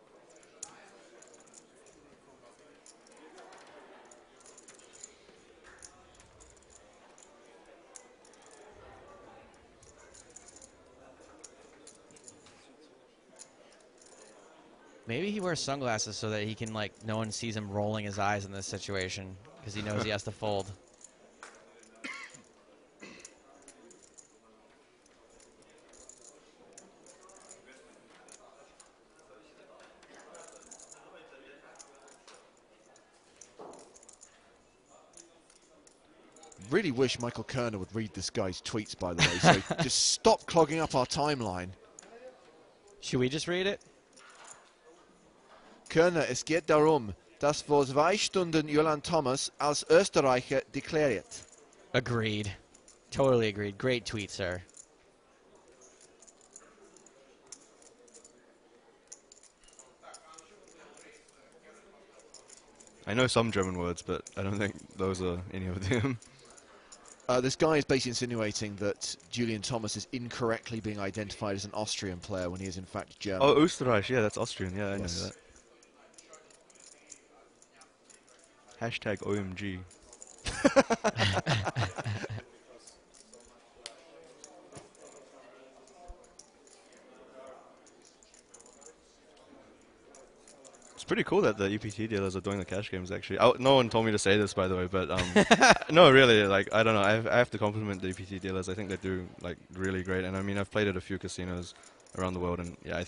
Maybe he wears sunglasses so that he can, like, no one sees him rolling his eyes in this situation because he knows he has to fold. really wish Michael Kerner would read this guy's tweets, by the way, so just stop clogging up our timeline. Should we just read it? Kerner, es geht darum, dass vor 2 Stunden Julian Thomas als Österreicher deklariert. Agreed. Totally agreed. Great tweet, sir. I know some German words, but I don't think those are any of them. This guy is basically insinuating that Julian Thomas is incorrectly being identified as an Austrian player when he is in fact German. Oh, Österreich, yeah, that's Austrian, yeah, I know Yes. that. Hashtag OMG. It's pretty cool that the EPT dealers are doing the cash games, actually. No one told me to say this, by the way, but no, really, like, I don't know. I have to compliment the EPT dealers. I think they do, like, really great. And I mean, I've played at a few casinos around the world, and yeah,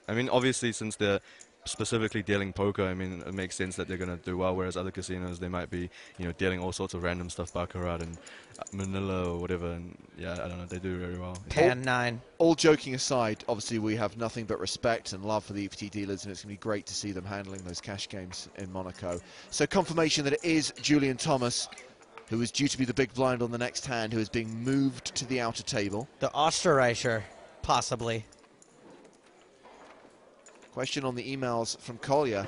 I mean, obviously, since they're specifically dealing poker, I mean, it makes sense that they're going to do well, whereas other casinos, they might be, you know, dealing all sorts of random stuff, Baccarat and Manila or whatever, and yeah, I don't know, they do very well. Pan 9. All joking aside, obviously we have nothing but respect and love for the EPT dealers, and it's going to be great to see them handling those cash games in Monaco. So confirmation that it is Julian Thomas, who is due to be the big blind on the next hand, who is being moved to the outer table. The Österreicher, possibly. Question on the emails from Collier.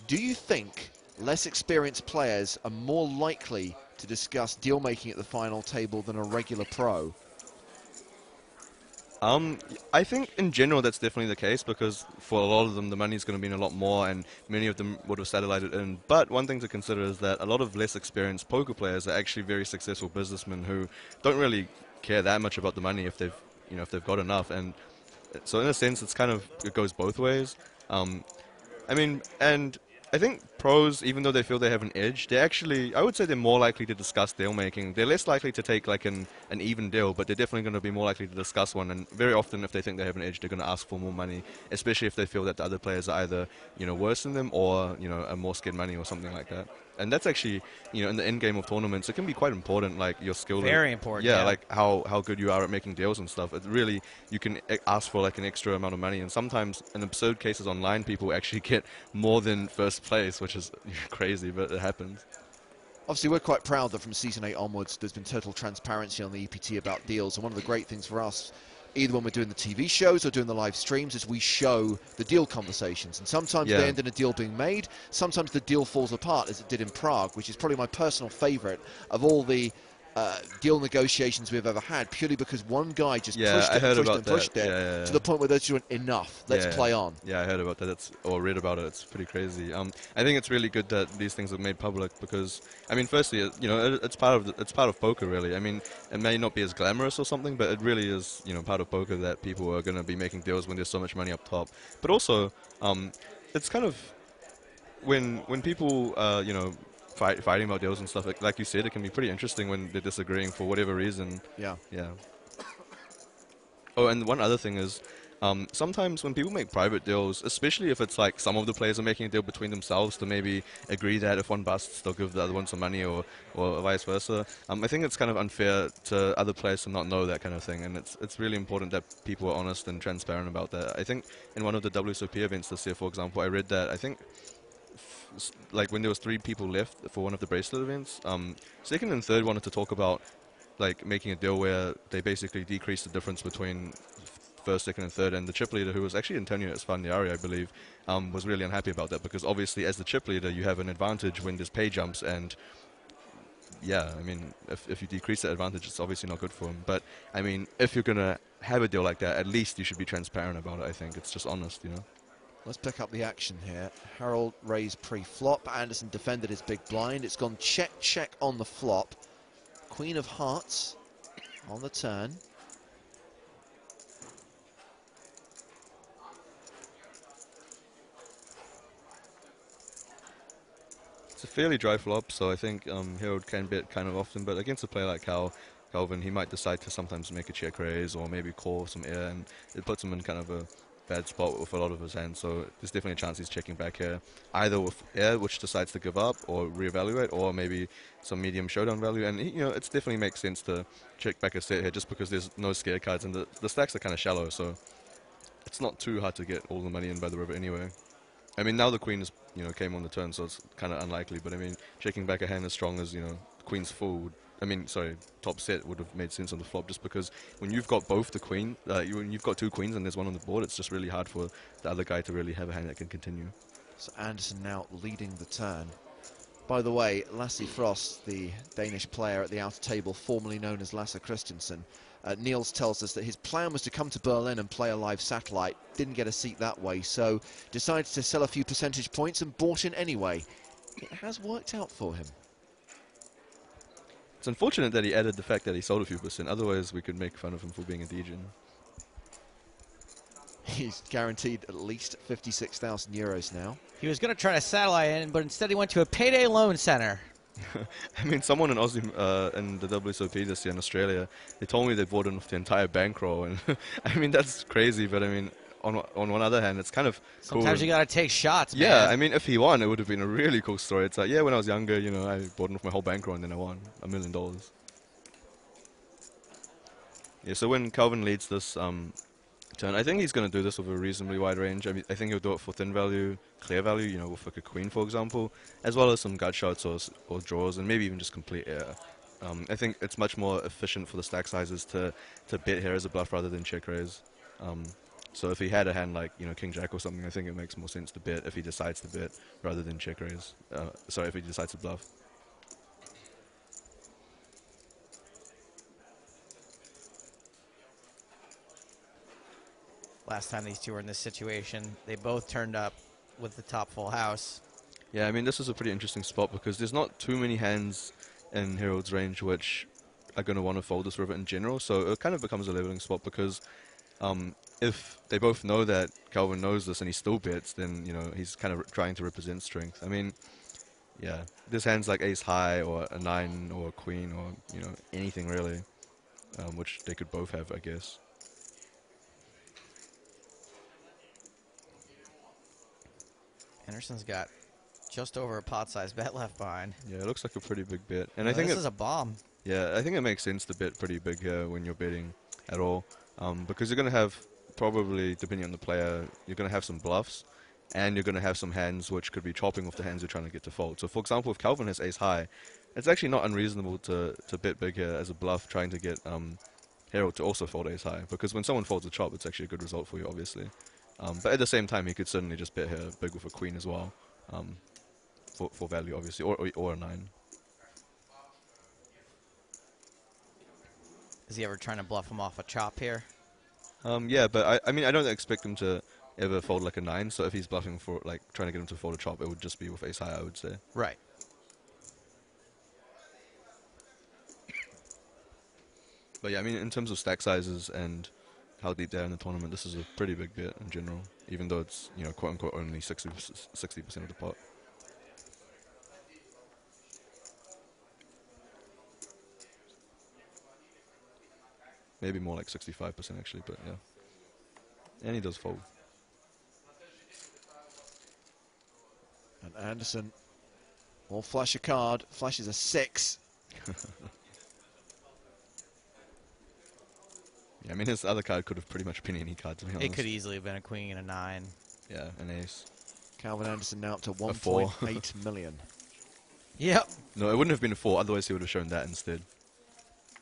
Do you think less experienced players are more likely to discuss deal making at the final table than a regular pro? I think in general that's definitely the case, because for a lot of them the money's going to be in a lot more, and many of them would have satellited in. But one thing to consider is that a lot of less experienced poker players are actually very successful businessmen who don't really care that much about the money if they've, you know, if they've got enough. And so in a sense, it's kind of, it goes both ways. I mean, and I think pros, even though they feel they have an edge, they actually, I would say they're more likely to discuss deal making. They're less likely to take like an even deal, but they're definitely going to be more likely to discuss one. And very often, if they think they have an edge, they're going to ask for more money, especially if they feel that the other players are either, you know, worse than them or, you know, are more scared money or something like that. And that's actually, you know, in the end game of tournaments, it can be quite important, like your skill. Very important. Yeah, Yeah, like how good you are at making deals and stuff. It really, you can ask for like an extra amount of money, and sometimes in absurd cases online, people actually get more than first place, which is crazy, but it happens. Obviously, we're quite proud that from Season 8 onwards, there's been total transparency on the EPT about deals. And one of the great things for us, either when we're doing the TV shows or doing the live streams, is we show the deal conversations. And sometimes they end in a deal being made. Sometimes the deal falls apart, as it did in Prague, which is probably my personal favorite of all the deal negotiations we've ever had, purely because one guy just pushed it to the point where they're doing enough. Let's play on. Yeah, I heard about that. Or read about it. It's pretty crazy. I think it's really good that these things are made public because, I mean, firstly, you know, it's part of poker, really. I mean, it may not be as glamorous or something, but it really is, you know, part of poker that people are going to be making deals when there's so much money up top. But also, it's kind of when people, you know, fighting about deals and stuff, like you said, it can be pretty interesting when they're disagreeing for whatever reason. Yeah. Oh, and one other thing is, sometimes when people make private deals, especially if it's like some of the players are making a deal between themselves to maybe agree that if one busts, they'll give the other one some money or vice versa. I think it's kind of unfair to other players to not know that kind of thing, and it's really important that people are honest and transparent about that. I think in one of the WSOP events this year, for example, I read that I think like when there was 3 people left for one of the bracelet events, second and third wanted to talk about like making a deal where they basically decrease the difference between first, second, and third. And the chip leader, who was actually Antonio Esfandiari, I believe, was really unhappy about that because obviously as the chip leader you have an advantage when there's pay jumps, and yeah, I mean, if you decrease that advantage, it's obviously not good for him. But I mean, if you're gonna have a deal like that, at least you should be transparent about it. I think it's just honest, you know. Let's pick up the action here. Harold raised pre-flop. Anderson defended his big blind. It's gone check, check on the flop. Queen of hearts on the turn. It's a fairly dry flop, so I think Harold can bet kind of often, but against a player like Calvin, he might decide to sometimes make a check raise or maybe call some air, and it puts him in kind of bad spot with a lot of his hands, so there's definitely a chance he's checking back here, either with air, which decides to give up or reevaluate, or maybe some medium showdown value. And you know, it definitely makes sense to check back a set here, just because there's no scare cards and the stacks are kind of shallow, so it's not too hard to get all the money in by the river anyway. I mean, now the queen is, you know, came on the turn, so it's kind of unlikely. But I mean, checking back a hand as strong as, you know, queen's full would, I mean, sorry, top set would have made sense on the flop, just because when you've got both the queen, when you've got two queens and there's one on the board, it's just really hard for the other guy to really have a hand that can continue. So Anderson now leading the turn. By the way, Lasse Frost, the Danish player at the outer table, formerly known as Lasse Christensen, Niels tells us that his plan was to come to Berlin and play a live satellite. Didn't get a seat that way, so decided to sell a few percentage points and bought in anyway. It has worked out for him. It's unfortunate that he added the fact that he sold a few percent, otherwise we could make fun of him for being a degen. He's guaranteed at least 56,000 euros now. He was going to try to satellite in, but instead he went to a payday loan center. I mean, someone in Aussie, in the WSOP this year in Australia, they told me they bought in with the entire bankroll, and I mean, that's crazy, but I mean, on one other hand, it's kind of Sometimes cool. you got to take shots, man. Yeah, I mean, if he won, it would have been a really cool story. It's like, yeah, when I was younger, you know, I bought in with my whole bankroll, and then I won $1 million. Yeah, so when Calvin leads this turn, I think he's going to do this with a reasonably wide range. I mean, I think he'll do it for thin value, clear value, you know, with like a queen, for example, as well as some gut shots or draws, and maybe even just complete air. I think it's much more efficient for the stack sizes to bet here as a bluff rather than check raise. So if he had a hand like, you know, King Jack or something, I think it makes more sense to bet if he decides to bet rather than check raise. Sorry, if he decides to bluff. Last time these two were in this situation, they both turned up with the top full house. Yeah, I mean, this is a pretty interesting spot because there's not too many hands in Herald's range which are going to want to fold this river in general, so it kind of becomes a leveling spot because if they both know that Calvin knows this and he still bets, then, you know, he's kind of trying to represent strength. I mean, yeah, there's hands like ace high or a 9 or a queen or, you know, anything really, which they could both have, I guess. Anderson's got just over a pot-sized bet left behind. Yeah, it looks like a pretty big bet. And I think this is a bomb. Yeah, I think it makes sense to bet pretty big here when you're betting at all, because you're going to have, probably, depending on the player, you're going to have some bluffs, and you're going to have some hands which could be chopping with the hands you're trying to get to fold. So, for example, if Calvin has ace high, it's actually not unreasonable to bet big here as a bluff, trying to get Herald to also fold ace high, because when someone folds a chop, it's actually a good result for you, obviously. But at the same time, he could certainly just bet here big with a queen as well, for value, obviously, or a 9. Is he ever trying to bluff him off a chop here? Yeah, but I mean, I don't expect him to ever fold like a 9, so if he's bluffing for, like, trying to get him to fold a chop, it would just be with ace high, I would say. Right. But yeah, I mean, in terms of stack sizes and how deep they are in the tournament, this is a pretty big bet in general, even though it's, you know, quote-unquote only 60% of the pot. Maybe more like 65% actually, but yeah. And he does fold. And Anderson will flash a card, flashes a 6. Yeah, I mean, his other card could have pretty much been any card, to be honest. It could easily have been a queen and a 9. Yeah, an ace. Calvin Anderson now up to 4. 1.8 million. Yep. No, it wouldn't have been a 4, otherwise he would have shown that instead.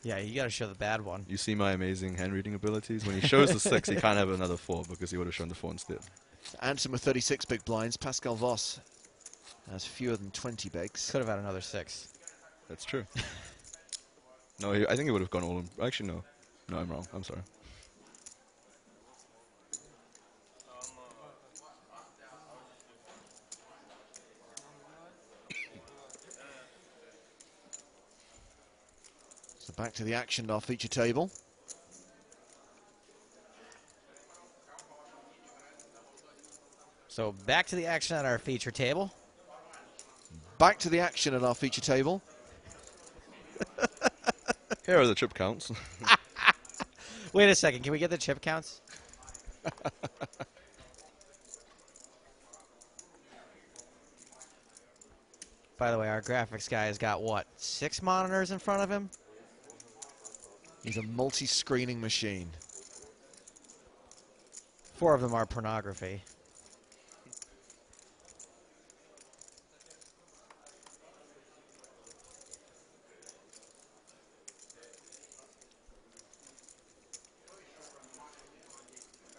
Yeah, you got to show the bad one. You see my amazing hand reading abilities? When he shows the 6, he can't have another 4 because he would have shown the 4 instead. Anderson with 36 big blinds. Pascal Voss has fewer than 20 bigs. Could have had another 6. That's true. No, I think he would have gone all in. Actually, no. No, I'm wrong. I'm sorry. So back to the action at our feature table. So back to the action at our feature table. Back to the action at our feature table. Here are the chip counts. Wait a second. Can we get the chip counts? By the way, our graphics guy has got, what, 6 monitors in front of him? He's a multi-screening machine. 4 of them are pornography.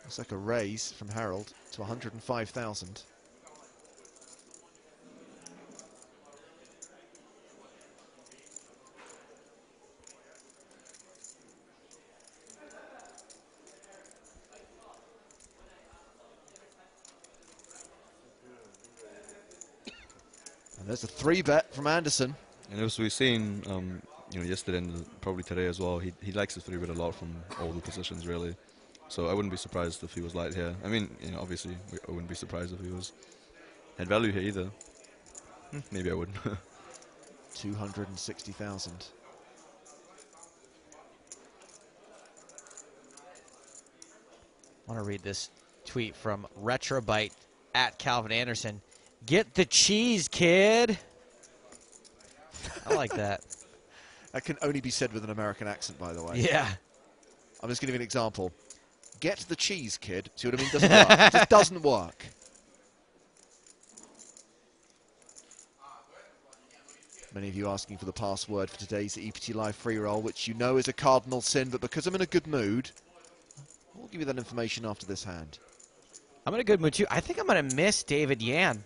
Looks like a raise from Harold to 105,000. And there's a 3-bet from Anderson. And as we've seen, yesterday and probably today as well, he likes his 3-bet a lot from all the positions, really. So I wouldn't be surprised if he was light here. I mean, obviously, I wouldn't be surprised if he had value here either. Maybe I wouldn't. 260,000. I want to read this tweet from Retrobyte at Calvin Anderson. Get the cheese, kid. I like that. That can only be said with an American accent, by the way. Yeah. I'm just going to give you an example. Get the cheese, kid. See what I mean? Doesn't work. It just doesn't work. Many of you asking for the password for today's EPT Live free roll, which you know is a cardinal sin, but because I'm in a good mood, I'll give you that information after this hand. I'm in a good mood, too. I think I'm going to miss David Yan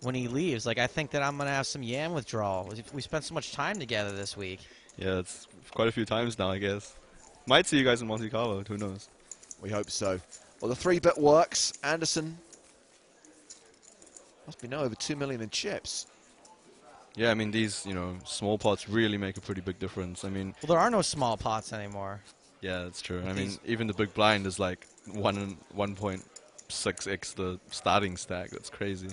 when he leaves. Like, I think that I'm going to have some Yan withdrawal. We spent so much time together this week. Yeah, it's quite a few times now, I guess. Might see you guys in Monte Carlo, who knows? We hope so. Well, the 3-bet works. Anderson must be now over 2 million in chips. Yeah, I mean, these, small pots really make a pretty big difference. I mean... Well, there are no small pots anymore. Yeah, that's true. I mean, even the big blind is like 1.6x the starting stack. That's crazy.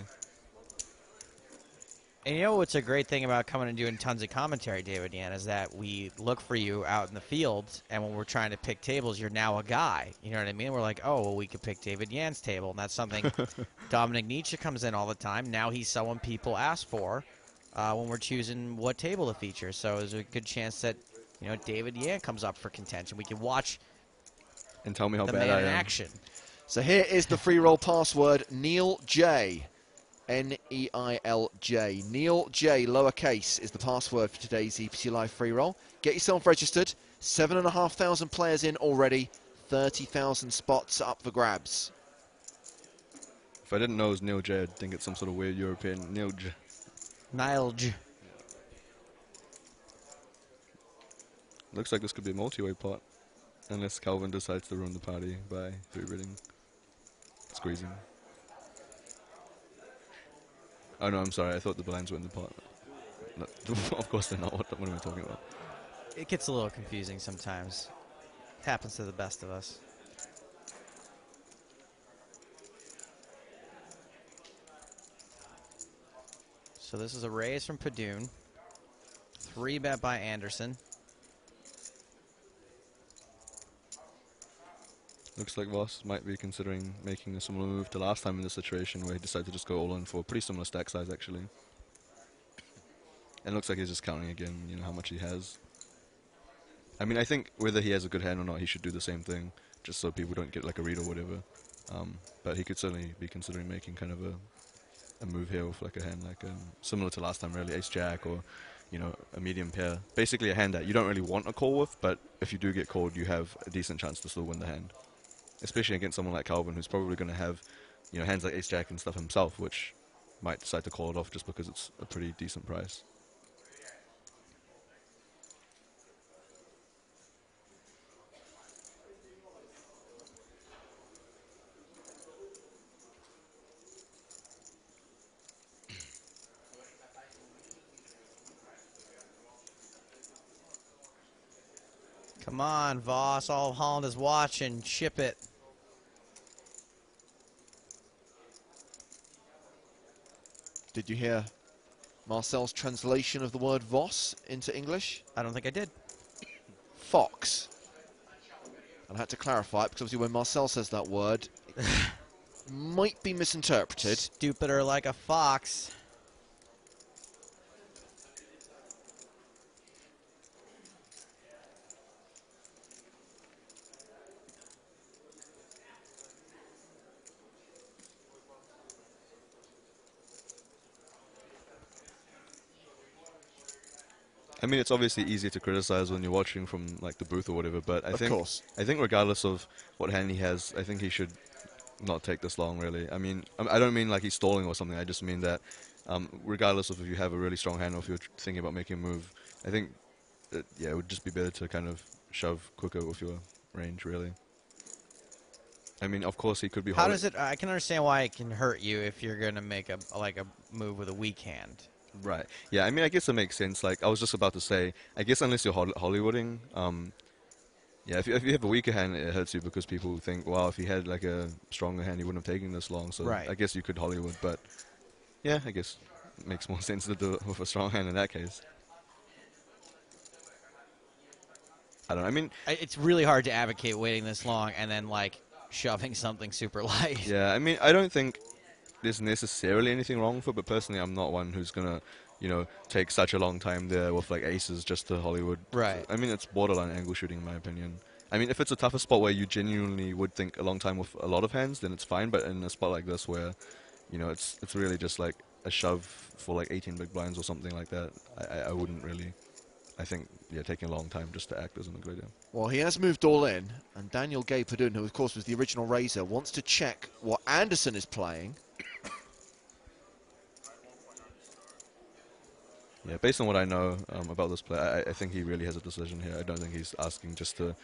And you know what's a great thing about coming and doing tons of commentary, David Yan, is that we look for you out in the field, and when we're trying to pick tables, you're now a guy. You know what I mean? We're like, oh, well, we could pick David Yan's table, and that's something Dominic Nietzsche comes in all the time. Now he's someone people ask for when we're choosing what table to feature. So there's a good chance that, David Yan comes up for contention. We can watch and tell me how the bad man I in am. action. So here is the free roll password, Neil J. N-E-I-L-J. Neil J, lowercase, is the password for today's EPT Live free roll. Get yourself registered. 7,500 players in already. 30,000 spots up for grabs. If I didn't know it was Neil J, I'd think it's some sort of weird European Neil J. Nilj. Looks like this could be a multi-way pot. Unless Calvin decides to ruin the party by 3-betting. Squeezing. Oh no, I'm sorry. I thought the blinds were in the pot. No, of course they're not. What am I talking about? It gets a little confusing sometimes. It happens to the best of us. So this is a raise from Padoon. 3-bet by Anderson. Looks like Voss might be considering making a similar move to last time in this situation where he decided to just go all in for a pretty similar stack size, actually. And it looks like he's just counting again, how much he has. I mean, I think whether he has a good hand or not, he should do the same thing, just so people don't get like a read or whatever. But he could certainly be considering making kind of a move here with like a hand like similar to last time, really, ace-jack or, a medium pair. Basically a hand that you don't really want a call with, but if you do get called, you have a decent chance to still win the hand. Especially against someone like Calvin, who's probably going to have, hands like ace-jack and stuff himself, which might decide to call it off just because it's a pretty decent price. Come on, Voss. All of Holland is watching. Ship it. Did you hear Marcel's translation of the word Voss into English? I don't think I did. Fox. And I had to clarify it because obviously when Marcel says that word, it might be misinterpreted. Stupider like a fox. I mean, it's obviously easier to criticize when you're watching from like the booth or whatever, but Of course. I think regardless of what hand he has, I think he should not take this long, really. I mean, I don't mean like he's stalling or something. I just mean that regardless of if you have a really strong hand or if you're thinking about making a move, I think yeah, it would just be better to kind of shove quicker with your range, really. I mean, of course, he could be. How does it? I can understand why it can hurt you if you're gonna make a move with a weak hand. Right. Yeah. I mean, I guess it makes sense. Like I was just about to say, I guess unless you're Hollywooding, yeah, if you have a weaker hand, it hurts you because people think, well, if he had like a stronger hand, he wouldn't have taken this long. So Right. I guess you could Hollywood, but yeah, I guess it makes more sense to do it with a strong hand in that case. I don't know. I mean, It's really hard to advocate waiting this long and then like shoving something super light. yeah, I mean, I don't think there's necessarily anything wrong with it, but personally, I'm not one who's gonna, take such a long time there with like aces just to Hollywood. Right. I mean, it's borderline angle shooting in my opinion. I mean, if it's a tougher spot where you genuinely would think a long time with a lot of hands, then it's fine. But in a spot like this where, it's really just like a shove for like 18 big blinds or something like that, I wouldn't really. I think, yeah, taking a long time just to act isn't a good idea. Well, he has moved all in, and Daniel Gay-Padun, who of course was the original raiser, wants to check what Anderson is playing. Yeah, based on what I know about this player, I think he really has a decision here. I don't think he's asking just to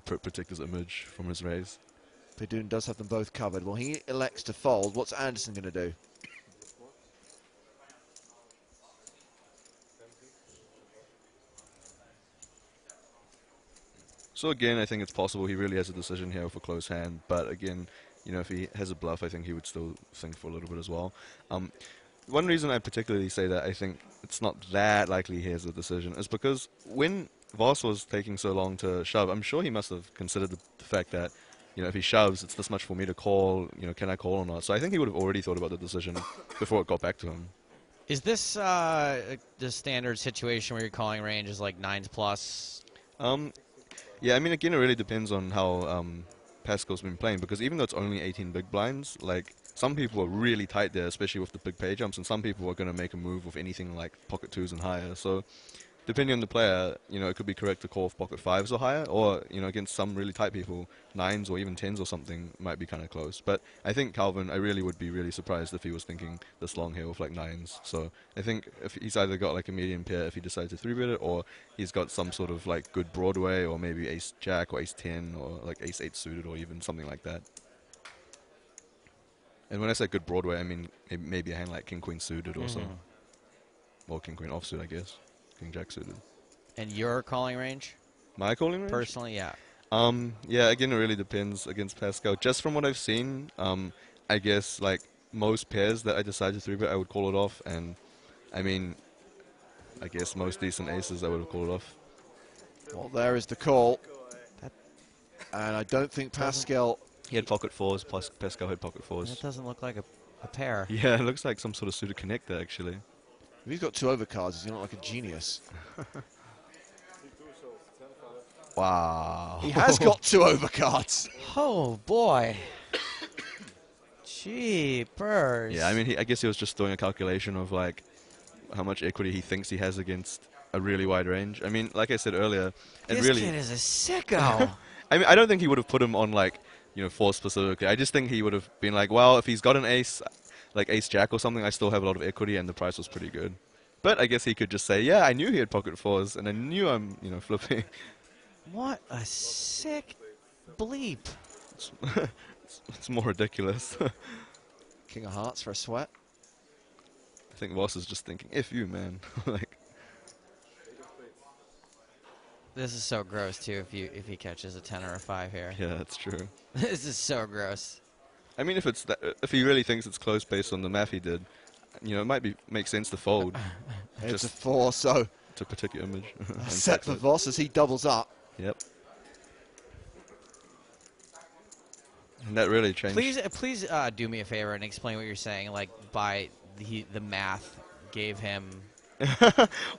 protect his image from his raise. Padun does have them both covered. Well, he elects to fold. What's Anderson going to do? So again, I think it's possible he really has a decision here with a close hand. But again, if he has a bluff, I think he would still think for a little bit as well. One reason I particularly say that I think it's not that likely he has a decision is because when Voss was taking so long to shove, I'm sure he must have considered the fact that, if he shoves, it's this much for me to call, can I call or not? So I think he would have already thought about the decision before it got back to him. Is this the standard situation where your calling range is like 9s plus? Yeah, I mean, again, it really depends on how Pascal's been playing, because even though it's only 18 big blinds, like, some people are really tight there, especially with the big pay jumps, and some people are going to make a move with anything like pocket 2s and higher. So, depending on the player, it could be correct to call with pocket 5s or higher, or, against some really tight people, 9s or even 10s or something might be kind of close. But I think Calvin, I really would be really surprised if he was thinking this long here with like 9s. So I think if he's either got like a medium pair if he decides to 3-bet it, or he's got some sort of like good Broadway, or maybe ace jack or ace 10 or like ace 8 suited or even something like that. And when I say good Broadway, I mean maybe a hand like king queen suited or so. Or king queen offsuit, I guess. King jack suited. And your calling range? My calling range? Personally, yeah. Yeah, again, it really depends against Pascal. Just from what I've seen, I guess like most pairs that I decide to 3-bet, I would call it off. And I mean, I guess most decent aces, I would have called it off. Well, there is the call. And I don't think Pascal... He had pocket 4s, plus Pascal had pocket 4s. That doesn't look like a pair. Yeah, it looks like some sort of suited connector, actually. If he's got 2 overcards, he's not like a genius. Wow. He has got 2 overcards. Oh, boy. Jeepers. Yeah, I mean, I guess he was just doing a calculation of, like, how much equity he thinks he has against a really wide range. I mean, like I said earlier, this kid is a sicko. I mean, I don't think he would have put him on, like, 4 specifically. I just think he would have been like, well, if he's got an ace, like ace jack or something, I still have a lot of equity and the price was pretty good. But I guess he could just say, yeah, I knew he had pocket 4s and I knew I'm, flipping. What a sick bleep. It's more ridiculous. King of hearts for a sweat. I think Voss is just thinking, F you, man. Like, This is so gross too. If he catches a 10 or a 5 here. yeah, that's true. This is so gross. I mean, if he really thinks it's close based on the math he did, it might make sense to fold. It's a 4, so to protect your image. And set for Voss as he doubles up. Yep. And that really changed. Please do me a favor and explain what you're saying. Like by the math gave him.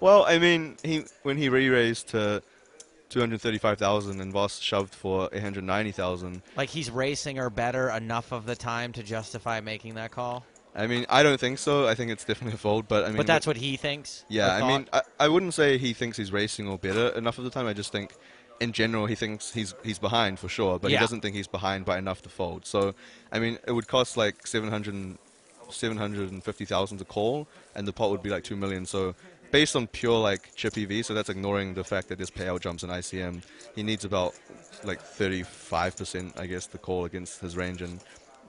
Well, I mean, when he re-raised to 235,000 and Voss shoved for 190,000. Like he's racing or better enough of the time to justify making that call. I mean, I don't think so. I think it's definitely a fold, but I mean... But that's what he thinks? Yeah, or I mean, thought? I wouldn't say he thinks he's racing or better enough of the time. I just think, in general, he thinks he's behind for sure, but he Yeah. doesn't think he's behind by enough to fold. So, I mean, it would cost like 750,000 to call, and the pot would be like 2 million. So, based on pure like chip EV, so that's ignoring the fact that there's payout jumps in ICM, he needs about like 35%, I guess, to call against his range, and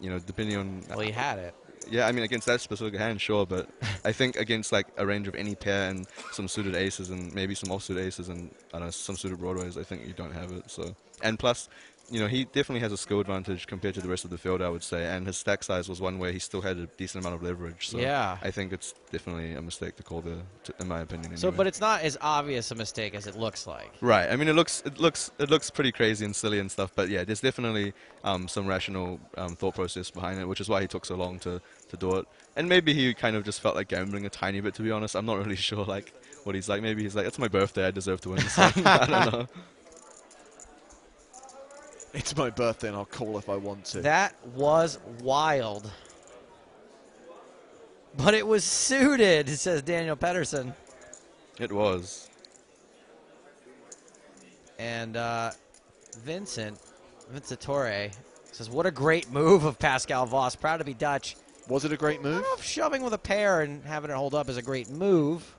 you know, depending on... Well, he had it. Yeah, I mean, against that specific hand, sure, but I think against like a range of any pair and some suited aces and maybe some offsuit aces and I don't know, some suited broadways, I think you don't have it. So, and plus, you know, he definitely has a skill advantage compared to the rest of the field, I would say, and his stack size was one where he still had a decent amount of leverage. So Yeah. I think it's definitely a mistake to call in my opinion. Anyway. So, but it's not as obvious a mistake as it looks like. Right. I mean, it looks pretty crazy and silly and stuff, but yeah, there's definitely some rational thought process behind it, which is why he took so long to do it. And maybe he kind of just felt like gambling a tiny bit, to be honest. I'm not really sure like what he's like. Maybe he's like, it's my birthday, I deserve to win. So, I don't know. It's my birthday and I'll call if I want to. That was wild. But it was suited, says Daniel Pedersen. It was. And Vincent Torre says, what a great move of Pascal Voss. Proud to be Dutch. Was it a great I move? don't know if shoving with a pair and having it hold up is a great move.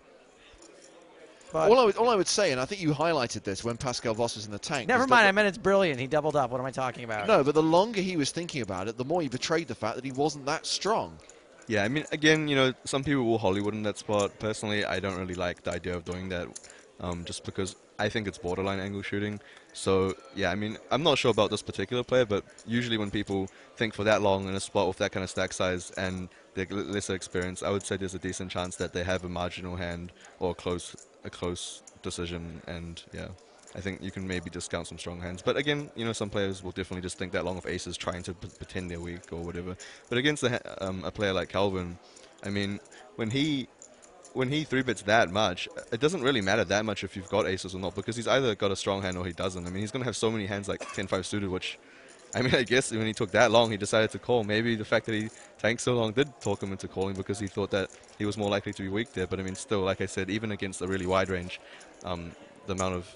But All I would say, and I think you highlighted this when Pascal Voss was in the tank. never was mind, that I meant it's brilliant. He doubled up. What am I talking about? No, but the longer he was thinking about it, the more he betrayed the fact that he wasn't that strong. Yeah, I mean, again, you know, some people will Hollywood in that spot. Personally, I don't really like the idea of doing that, just because I think it's borderline angle shooting. So, yeah, I mean, I'm not sure about this particular player, but usually when people think for that long in a spot with that kind of stack size and their lesser experience, I would say there's a decent chance that they have a marginal hand or a close decision, and yeah. I think you can maybe discount some strong hands. But again, you know, some players will definitely just think that long of aces trying to pretend they're weak or whatever. But against a player like Calvin, I mean, when he 3-bets that much, it doesn't really matter that much if you've got aces or not, because he's either got a strong hand or he doesn't. I mean, he's going to have so many hands like 10-5 suited, which, I mean, I guess when he took that long, he decided to call. Maybe the fact that he tanked so long did talk him into calling because he thought that he was more likely to be weak there. But I mean, still, like I said, even against a really wide range, the amount of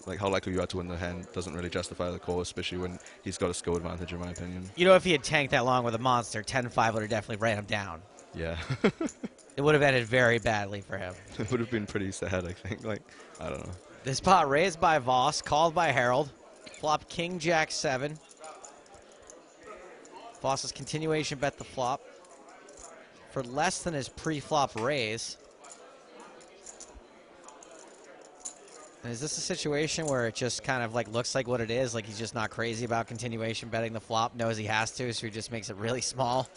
like how likely you are to win the hand doesn't really justify the call, especially when he's got a skill advantage, in my opinion. You know, if he had tanked that long with a monster, 10-5 would have definitely ran him down. Yeah. It would have ended very badly for him. It would have been pretty sad, I think. Like, I don't know. This pot raised by Voss, called by Harold. Flop King Jack 7. Voss's continuation bet the flop for less than his pre-flop raise. And is this a situation where it just kind of like looks like what it is? Like he's just not crazy about continuation betting the flop, knows he has to, so he just makes it really small?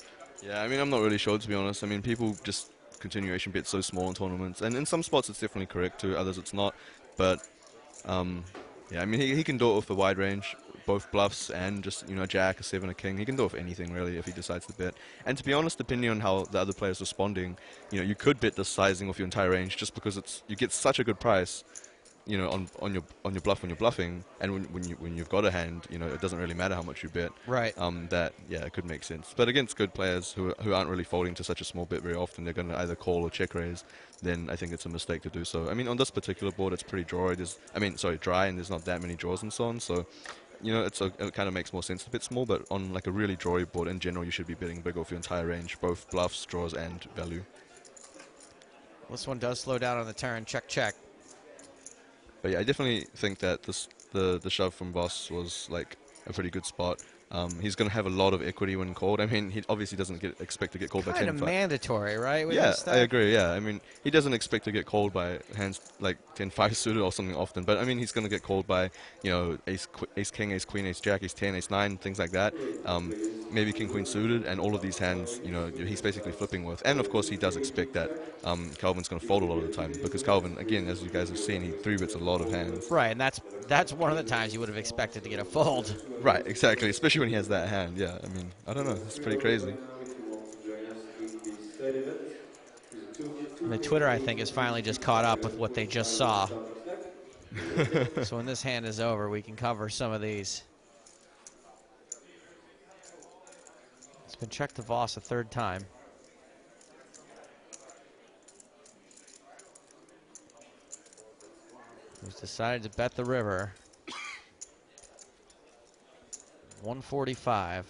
Yeah, I mean, I'm not really sure, to be honest. I mean, people just continuation bet so small in tournaments. And in some spots it's definitely correct, to others it's not. But, yeah, I mean, he can do it with the wide range, both bluffs and just, you know, jack, a 7, a king. He can do it with anything, really, if he decides to bet. And to be honest, depending on how the other player's responding, you know, you could bet the sizing of your entire range just because you get such a good price, you know, on your bluff when you're bluffing, and when you've got a hand, you know, it doesn't really matter how much you bet. Right. That, yeah, it could make sense. But against good players who aren't really folding to such a small bet very often, they're going to either call or check raise, then I think it's a mistake to do so. I mean, on this particular board, it's pretty dry. Dry, and there's not that many draws and so on. So, you know, it kind of makes more sense to bet small. But on like a really drawy board in general, you should be betting big off your entire range, both bluffs, draws, and value. This one does slow down on the turn. Check, check. But yeah, I definitely think that the shove from Voss was like a pretty good spot. He's going to have a lot of equity when called. I mean, he obviously doesn't expect to get called by 10-5. Kind of mandatory, right? With Yeah, this stuff? I agree, yeah. I mean, he doesn't expect to get called by hands like 10-5 suited or something often, but I mean, he's going to get called by, you know, ace king, ace queen, ace jack, ace 10, ace 9, things like that. Maybe king queen suited, and all of these hands, you know, he's basically flipping with. And of course, he does expect that Calvin's going to fold a lot of the time, because Calvin, again, as you guys have seen, he 3-bets a lot of hands. Right, and that's one of the times you would have expected to get a fold. Right, exactly, especially when he has that hand. Yeah, I mean, I don't know, it's pretty crazy. And the Twitter, I think, is finally just caught up with what they just saw. So when this hand is over, we can cover some of these. It's Been checked to Voss a third time. Who's decided to bet the river. 145.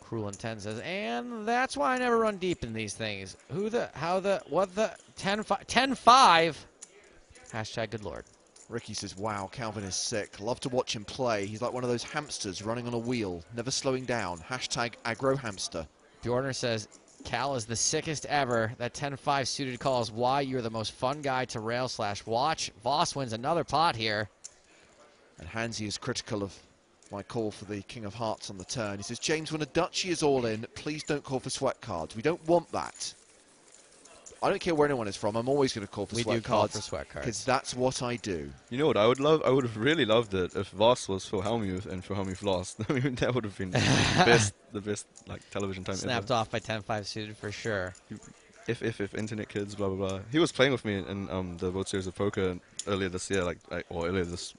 Cruel Intent says, and that's why I never run deep in these things. Who the, how the, what the, 10-5, 10-5. Hashtag good lord. Ricky says, wow, Calvin is sick. Love to watch him play. He's like one of those hamsters running on a wheel, never slowing down. Hashtag aggro hamster. Bjorner says, Cal is the sickest ever. That 10-5 suited call is why you're the most fun guy to rail/watch. Voss wins another pot here. And Hansi is critical of my call for the King of Hearts on the turn. He says, James, when a Duchy is all in, please don't call for sweat cards. We don't want that. I don't care where anyone is from. I'm always going to call for We sweat do call cards. for sweat cards. Because that's what I do. You know what I would love? I would have really loved it if Voss was Phil Hellmuth and Phil Hellmuth lost. I mean, that would have been the best like television time Snapped ever. off by 10-5 suited for sure. If internet kids, blah blah blah. He was playing with me in the World Series of Poker earlier this year, or earlier this.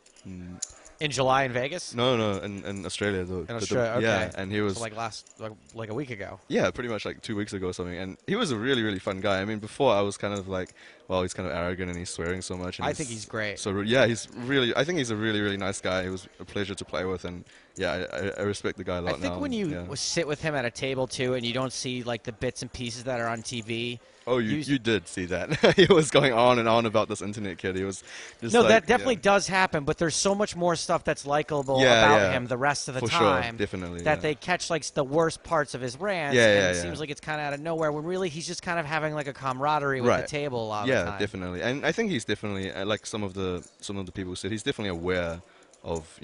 In July in Vegas? No, in Australia. In Australia, okay. Yeah, and he was so like a week ago. Yeah, pretty much like 2 weeks ago or something. And he was a really, really fun guy. I mean, before I was kind of like, well, he's kind of arrogant and he's swearing so much. And I think he's great. So yeah, I think he's a really, really nice guy. He was a pleasure to play with, and yeah, I respect the guy a lot now. I think when you sit with him at a table too, and you don't see like the bits and pieces that are on TV. Oh, you did see that. He was going on and on about this internet kid. He was just no, like, that definitely does happen, but there's so much more stuff that's likable about him the rest of the time. Sure, definitely. That they catch like the worst parts of his rants. And it seems like it's kind of out of nowhere when really he's just kind of having like a camaraderie with the table a lot of the time. Yeah, definitely. And I think he's definitely, like some of the people said, he's definitely aware of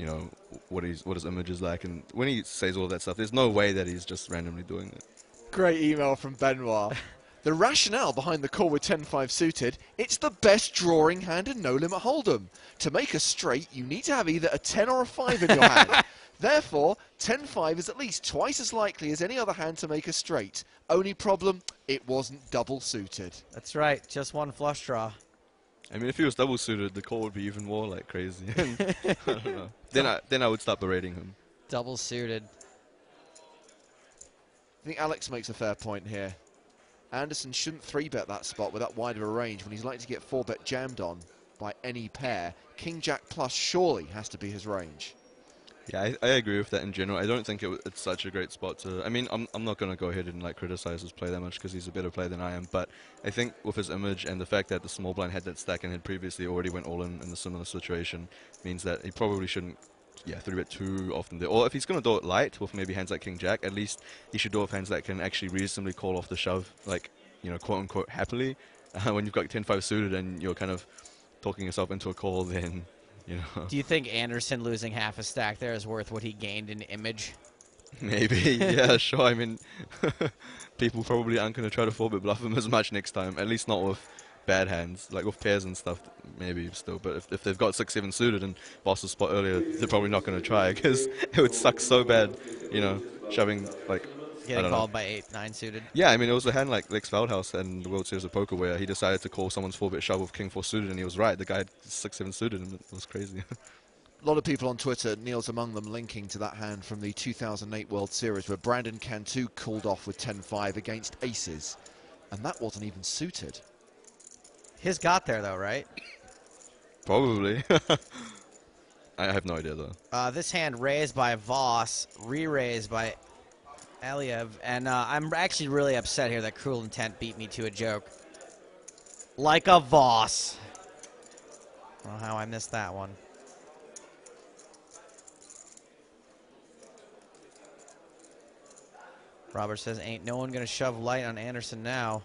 what his image is like, and when he says all of that stuff, there's no way that he's just randomly doing it. Great email from Benoit. The rationale behind the call with 10-5 suited, it's the best drawing hand in No Limit Hold'em. To make a straight, you need to have either a 10 or a 5 in your hand. Therefore, 10-5 is at least twice as likely as any other hand to make a straight. Only problem, it wasn't double suited. That's right, just one flush draw. I mean, if he was double suited, the call would be even more like crazy. I don't know. Then I would start berating him. Double suited. I think Alex makes a fair point here. Anderson shouldn't 3-bet that spot with that wide of a range when he's likely to get 4-bet jammed on by any pair. King-Jack plus surely has to be his range. Yeah, I agree with that in general. I don't think it's such a great spot to... I mean, I'm not going to go ahead and like criticize his play that much because he's a better player than I am, but I think with his image and the fact that the small blind had that stack and had previously already went all in a similar situation means that he probably shouldn't 3-bet too often there. Or if he's going to do it light with maybe hands like King-Jack, at least he should do it with hands that can actually reasonably call off the shove, like, quote-unquote happily. When you've got 10-5 suited and you're kind of talking yourself into a call, then... Do you think Anderson losing half a stack there is worth what he gained in image? Maybe, yeah, sure. I mean, people probably aren't going to try to 4-bit bluff him as much next time, at least not with bad hands, like with pairs and stuff, maybe still. But if they've got 6-7 suited and Boss's spot earlier, they're probably not going to try because it would suck so bad, shoving like... Getting called by 8-9 suited. Yeah, I mean, it was a hand like Lex Feldhaus in the World Series of Poker where he decided to call someone's 4-bit shove with King 4 suited, and he was right. The guy had 6-7 suited, and it was crazy. A lot of people on Twitter, Neil's among them, linking to that hand from the 2008 World Series where Brandon Cantu called off with 10-5 against aces, and that wasn't even suited. His got there, though, right? Probably. I have no idea, though. This hand raised by Voss, re-raised by Aliev, and I'm actually really upset here that Cruel Intent beat me to a joke. Like a Voss. I don't know how I missed that one. Robert says, ain't no one going to shove light on Anderson now.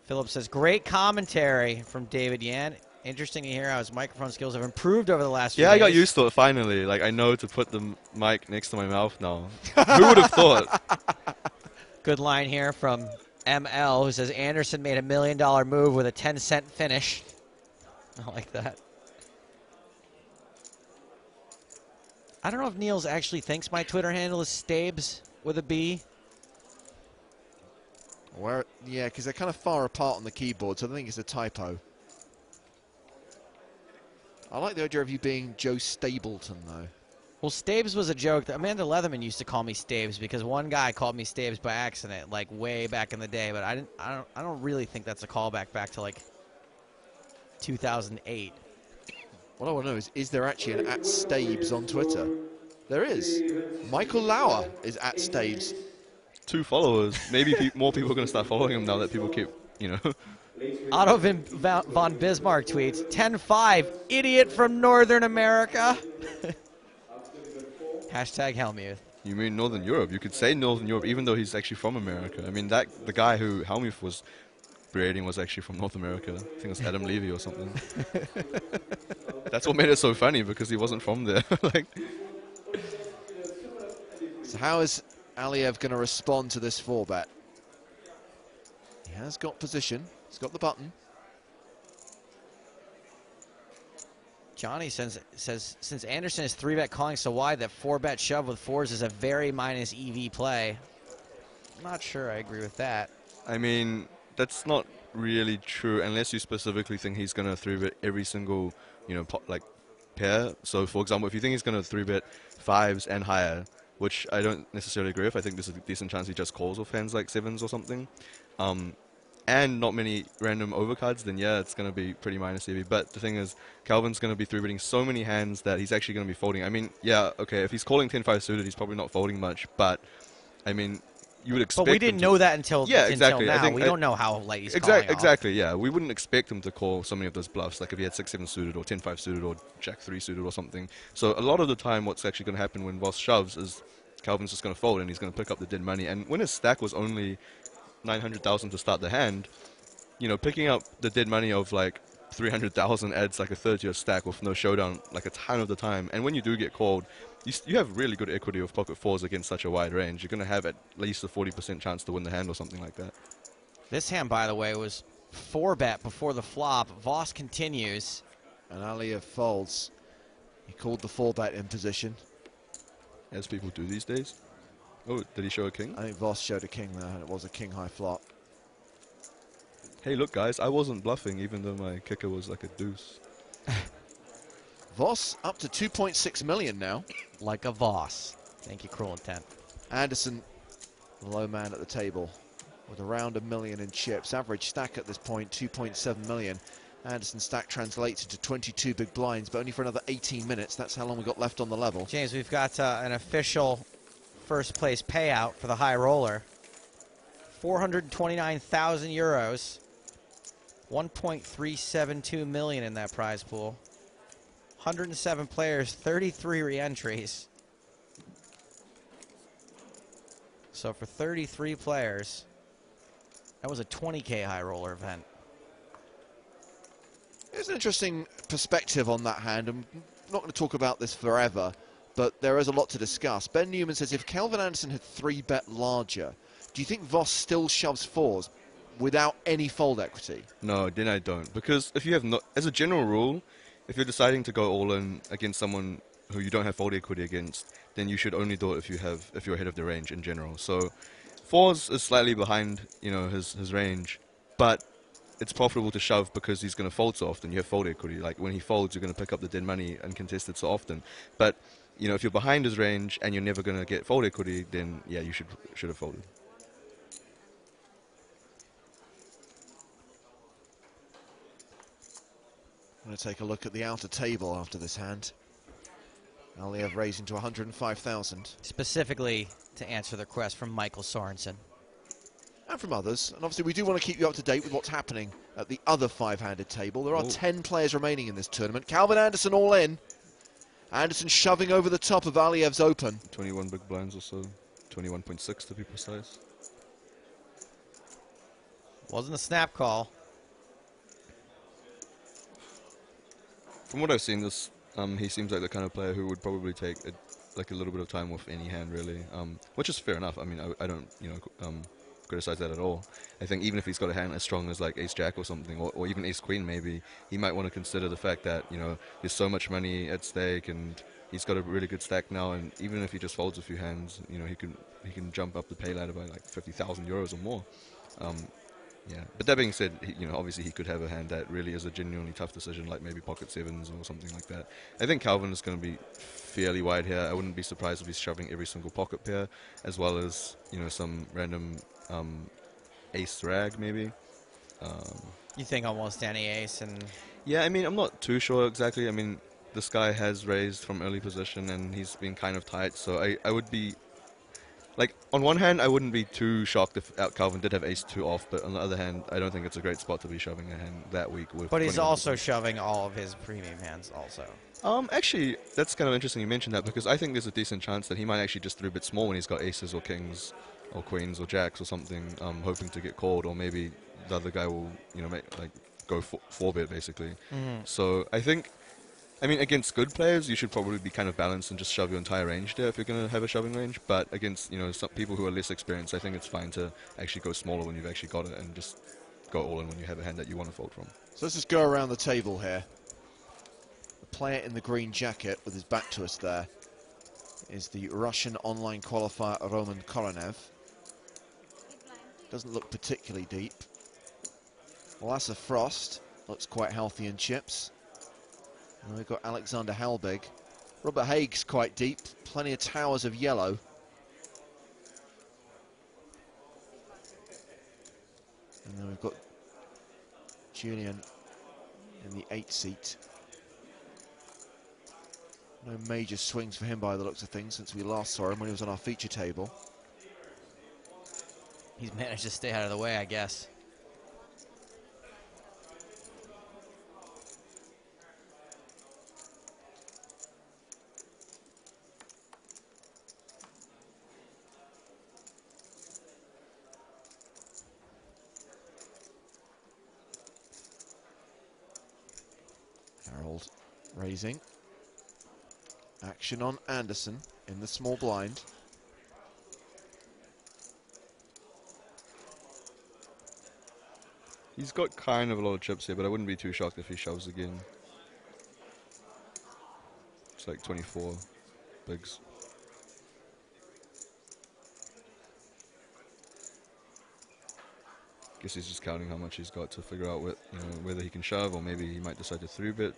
Philip says, great commentary from David Yan. Interesting to hear how his microphone skills have improved over the last few days. I got used to it finally. Like, I know to put the mic next to my mouth now. Who would have thought? Good line here from ML, who says, Anderson made $1 million move with a 10-cent finish. I like that. I don't know if Niels actually thinks my Twitter handle is Stabes with a B. Yeah, because they're kind of far apart on the keyboard, so I think it's a typo. I like the idea of you being Joe Stapleton, though. Well, Stabes was a joke. Amanda Leatherman used to call me Stabes because one guy called me Stabes by accident, like way back in the day. But I don't really think that's a callback back to like 2008. What I want to know is there actually an @Stabes on Twitter? There is. Michael Lauer is @Stabes. 2 followers. Maybe more people are going to start following him now that people keep, you know. Otto von Bismarck tweets, 10-5, idiot from Northern America. Hashtag Helmuth. You mean Northern Europe? You could say Northern Europe, even though he's actually from America. I mean, the guy who Helmuth was berating was actually from North America. I think it was Adam Levy or something. That's what made it so funny, because he wasn't from there. Like, So how is Aliev going to respond to this 4-bet? He has got position. He's got the button. Johnny says since Anderson is 3-bet calling so wide that 4-bet shove with 4s is a very minus EV play. I'm not sure I agree with that. I mean, that's not really true unless you specifically think he's going to 3-bet every single, you know, like pair. So, for example, if you think he's going to 3-bet 5s and higher, which I don't necessarily agree with, I think there's a decent chance he just calls off hands like 7s or something, and not many random overcards, then yeah, it's going to be pretty minus EV. But the thing is, Calvin's going to be 3-betting so many hands that he's actually going to be folding. I mean, yeah, okay, if he's calling 10-5 suited, he's probably not folding much, but, I mean, you would expect. But we didn't know that until exactly. now. We don't know how late he's calling off. Exactly, yeah. We wouldn't expect him to call so many of those bluffs, like if he had 6-7 suited or 10-5 suited or Jack-3 suited or something. So a lot of the time what's actually going to happen when Voss shoves is Calvin's just going to fold and he's going to pick up the dead money. And when his stack was only 900,000 to start the hand, you know, picking up the dead money of like 300,000 adds like a third to your stack with no showdown like a ton of the time. And when you do get called, you have really good equity of pocket 4s against such a wide range. You're going to have at least a 40% chance to win the hand or something like that. This hand, by the way, was 4-bet before the flop. Voss continues. And Aliev folds. He called the 4-bet in position. As people do these days. Oh, did he show a king? I think Voss showed a king there, and it was a king-high flop. Hey, look, guys, I wasn't bluffing, even though my kicker was like a deuce. Voss up to 2.6 million now. Like a Voss. Thank you, Cruel Intent. Anderson, the low man at the table, with around $1 million in chips. Average stack at this point, 2.7 million. Anderson's stack translates to 22 big blinds, but only for another 18 minutes. That's how long we've got left on the level. James, we've got an official first place payout for the high roller. 429,000 euros. 1.372 million in that prize pool. 107 players, 33 re-entries. So for 33 players, that was a 20K high roller event. There's an interesting perspective on that hand. I'm not going to talk about this forever, but there is a lot to discuss. Ben Newman says, if Calvin Anderson had 3-bet larger, do you think Voss still shoves 4s without any fold equity? No, then I don't. Because if you have no, as a general rule, if you're deciding to go all in against someone who you don't have fold equity against, then you should only do it if you're ahead of the range in general. So 4s is slightly behind, you know, his range, but it's profitable to shove because he's going to fold so often. You have fold equity. Like when he folds, you're going to pick up the dead money uncontested so often. But you know, if you're behind his range and you're never going to get fold equity, then yeah, you should have folded. I'm going to take a look at the outer table after this hand. Aliev raising to 105,000. Specifically to answer the request from Michael Sorensen. And from others. And obviously we do want to keep you up to date with what's happening at the other 5-handed table. There are 10 players remaining in this tournament. Calvin Anderson all in. Anderson shoving over the top of Aliev's open. 21 big blinds or so. 21.6 to be precise. Wasn't a snap call. From what I've seen, this he seems like the kind of player who would probably take a little bit of time with any hand, really, which is fair enough. I mean, I don't, you know, criticize that at all. I think even if he's got a hand as strong as like Ace-Jack or something, or even Ace-Queen maybe, he might want to consider the fact that, you know, there's so much money at stake and he's got a really good stack now, and even if he just folds a few hands, you know, he can jump up the pay ladder by like 50,000 euros or more. Yeah, but that being said, obviously he could have a hand that really is a genuinely tough decision, like maybe pocket sevens or something like that. I think Calvin is going to be fairly wide here. I wouldn't be surprised if he's shoving every single pocket pair, as well as some random ace rag maybe. You think almost any ace and Yeah, I mean I'm not too sure exactly. I mean this guy has raised from early position and he's been kind of tight, so I would be. Like, on one hand, I wouldn't be too shocked if Calvin did have ace-2 off, but on the other hand, I don't think it's a great spot to be shoving a hand that weak with. but he's 21%. also shoving all of his premium hands also. Actually, that's kind of interesting you mentioned that, because I think there's a decent chance that he might actually just 3-bet small when he's got aces or kings or queens or jacks or something, hoping to get called, or maybe the other guy will, go 4-bet basically. So I think, I mean, against good players, you should probably be kind of balanced and just shove your entire range there if you're going to have a shoving range. But against, some people who are less experienced, I think it's fine to actually go smaller when you've actually got it and just go all in when you have a hand that you want to fold from. So let's just go around the table here. The player in the green jacket with his back to us there is the Russian online qualifier Roman Koronev. Doesn't look particularly deep. Lasse Frost looks quite healthy in chips. And we've got Alexander Halbig. Robert Haig's quite deep, plenty of towers of yellow. And then we've got Julian in the 8 seat. No major swings for him by the looks of things since we last saw him when he was on our feature table. He's managed to stay out of the way, I guess. Harold raising. Action on Anderson in the small blind. He's got kind of a lot of chips here, but I wouldn't be too shocked if he shoves again. It's like 24 bigs. Guess he's just counting how much he's got to figure out whether he can shove, or maybe he might decide to 3-bet.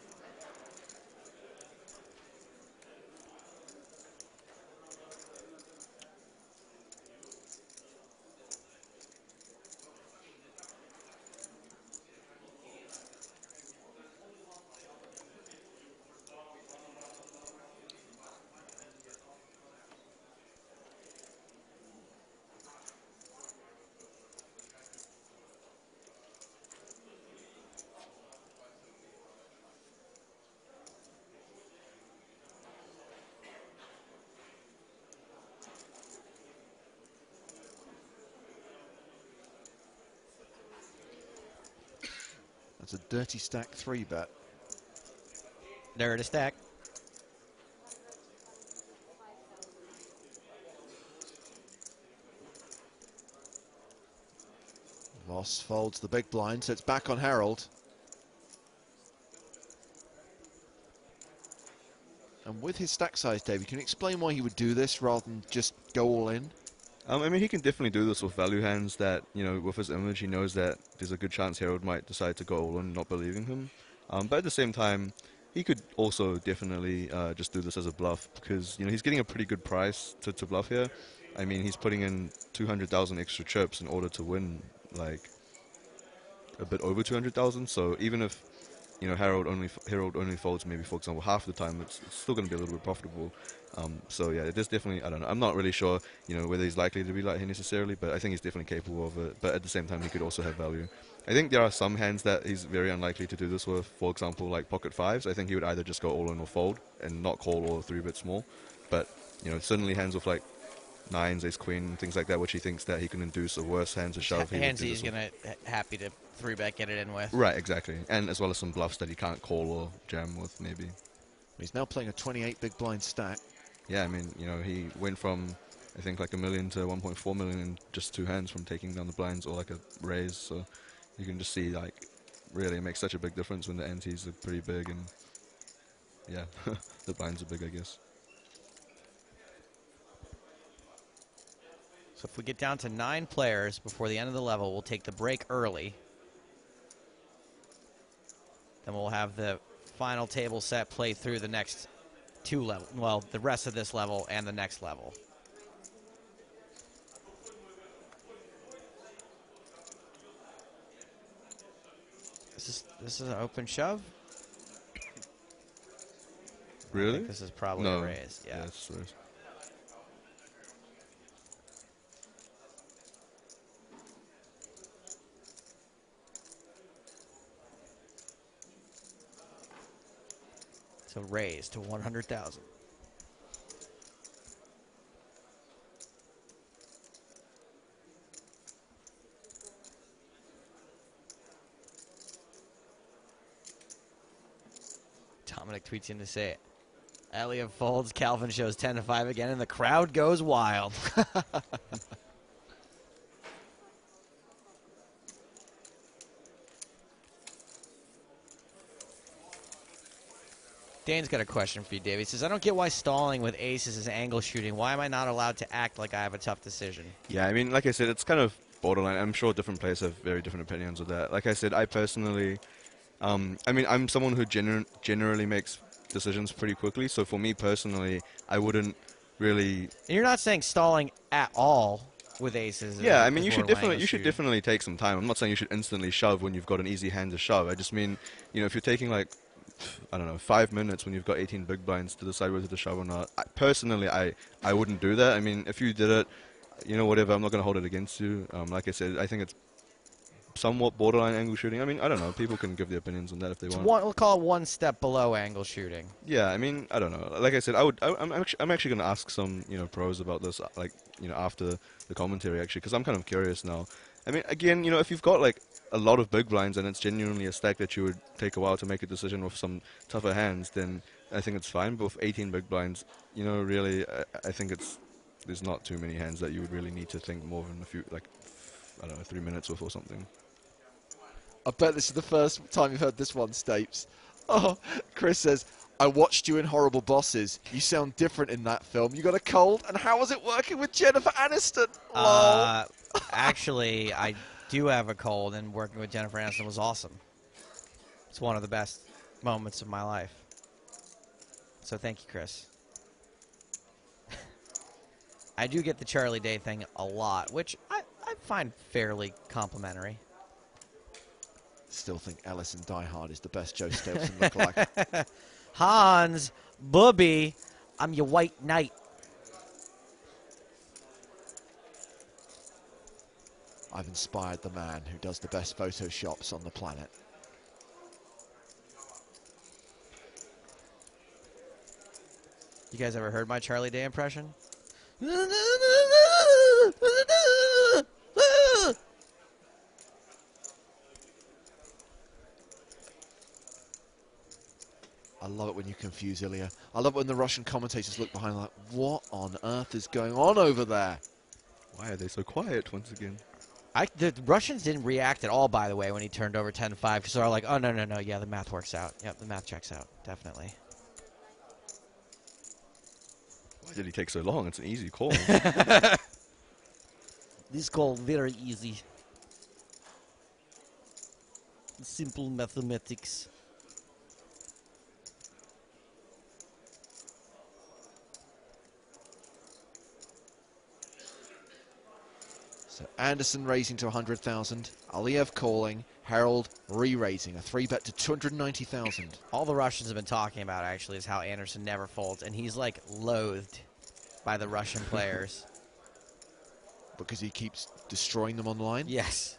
That's a dirty stack 3-bet. There to stack. Voss folds the big blind, so it's back on Harold. And with his stack size, David, can you explain why he would do this rather than just go all in? I mean, he can definitely do this with value hands that, with his image, he knows that there's a good chance Harold might decide to go all in, not believing him. But at the same time, he could also definitely just do this as a bluff, because, he's getting a pretty good price to bluff here. I mean, he's putting in 200,000 extra chips in order to win, like, a bit over 200,000. So even if, Harold only folds maybe, for example, half the time, it's still going to be a little bit profitable. So yeah, it is definitely, I don't know, I'm not really sure, whether he's likely to be like here necessarily, but I think he's definitely capable of it. But at the same time, he could also have value. I think there are some hands that he's very unlikely to do this with. For example, like pocket fives. I think he would either just go all in or fold and not call or 3-bet small. But, certainly hands with like nines, ace queen, things like that, which he thinks that he can induce a worse hands to shove. Hands he's going to happy to 3-bet get it in with. Right, exactly. And as well as some bluffs that he can't call or jam with, maybe. He's now playing a 28 big blind stack. Yeah, I mean, he went from, I think, like $1 million to 1.4 million in just 2 hands from taking down the blinds or like a raise. So you can just see, like, really it makes such a big difference when the antes are pretty big and, yeah, the blinds are big, I guess. So if we get down to 9 players before the end of the level, we'll take the break early. Then we'll have the final table set play through the next 2 levels. Well, the rest of this level and the next level. This is an open shove. Really? I think this is probably No. a raise. Yeah. It's a raise. So raise to 100,000. Dominic tweets in to say it. Elliot folds, Calvin shows 10-5 again, and the crowd goes wild. Dane's got a question for you, Dave. He says, I don't get why stalling with aces is angle shooting. Why am I not allowed to act like I have a tough decision? Yeah, I mean, like I said, it's kind of borderline. I'm sure different players have very different opinions of that. Like I said, I personally, I mean, I'm someone who generally makes decisions pretty quickly. So for me personally, I wouldn't really. And you're not saying stalling at all with aces. Yeah, I mean, you should borderline definitely take some time. I'm not saying you should instantly shove when you've got an easy hand to shove. I just mean, you know, if you're taking like, I don't know, 5 minutes when you've got 18 big blinds to decide whether to shove or not. Personally, I wouldn't do that. I mean, if you did it, you know, whatever, I'm not going to hold it against you. Like I said, I think it's somewhat borderline angle shooting. I mean, I don't know. People can give their opinions on that if they want. We'll call it one step below angle shooting. Yeah, I mean, I don't know. Like I said, I'm actually going to ask some, you know, pros about this, like, you know, after the commentary, actually, because I'm kind of curious now. I mean, again, you know, if you've got, like, a lot of big blinds and it's genuinely a stack that you would take a while to make a decision with some tougher hands, then I think it's fine. But with 18 big blinds, you know, really, I think there's not too many hands that you would really need to think more than a few, like, I don't know, 3 minutes with or something. I bet this is the first time you've heard this one, Stapes. Oh, Chris says, I watched you in Horrible Bosses. You sound different in that film. You got a cold? And how was it working with Jennifer Aniston? Lol. Actually, I do have a cold, and working with Jennifer Aniston was awesome. It's one of the best moments of my life. So thank you, Chris. I do get the Charlie Day thing a lot, which I find fairly complimentary. Still think Ellis in Die Hard is the best Joe Stapleton lookalike. Hans, Booby, I'm your white knight. I've inspired the man who does the best photoshops on the planet. You guys ever heard my Charlie Day impression? I love it when you confuse Ilya. I love it when the Russian commentators look behind like, what on earth is going on over there? Why are they so quiet once again? The Russians didn't react at all, by the way, when he turned over 10-5, because they're all like, oh, no, yeah, the math works out. Yep, the math checks out, definitely. Why did he take so long? It's an easy call. This call very easy. Simple mathematics. So Anderson raising to 100,000, Aliyev calling, Harold re-raising, a 3-bet to 290,000. All the Russians have been talking about, actually, is how Anderson never folds, and he's, like, loathed by the Russian players. Because he keeps destroying them online? Yes.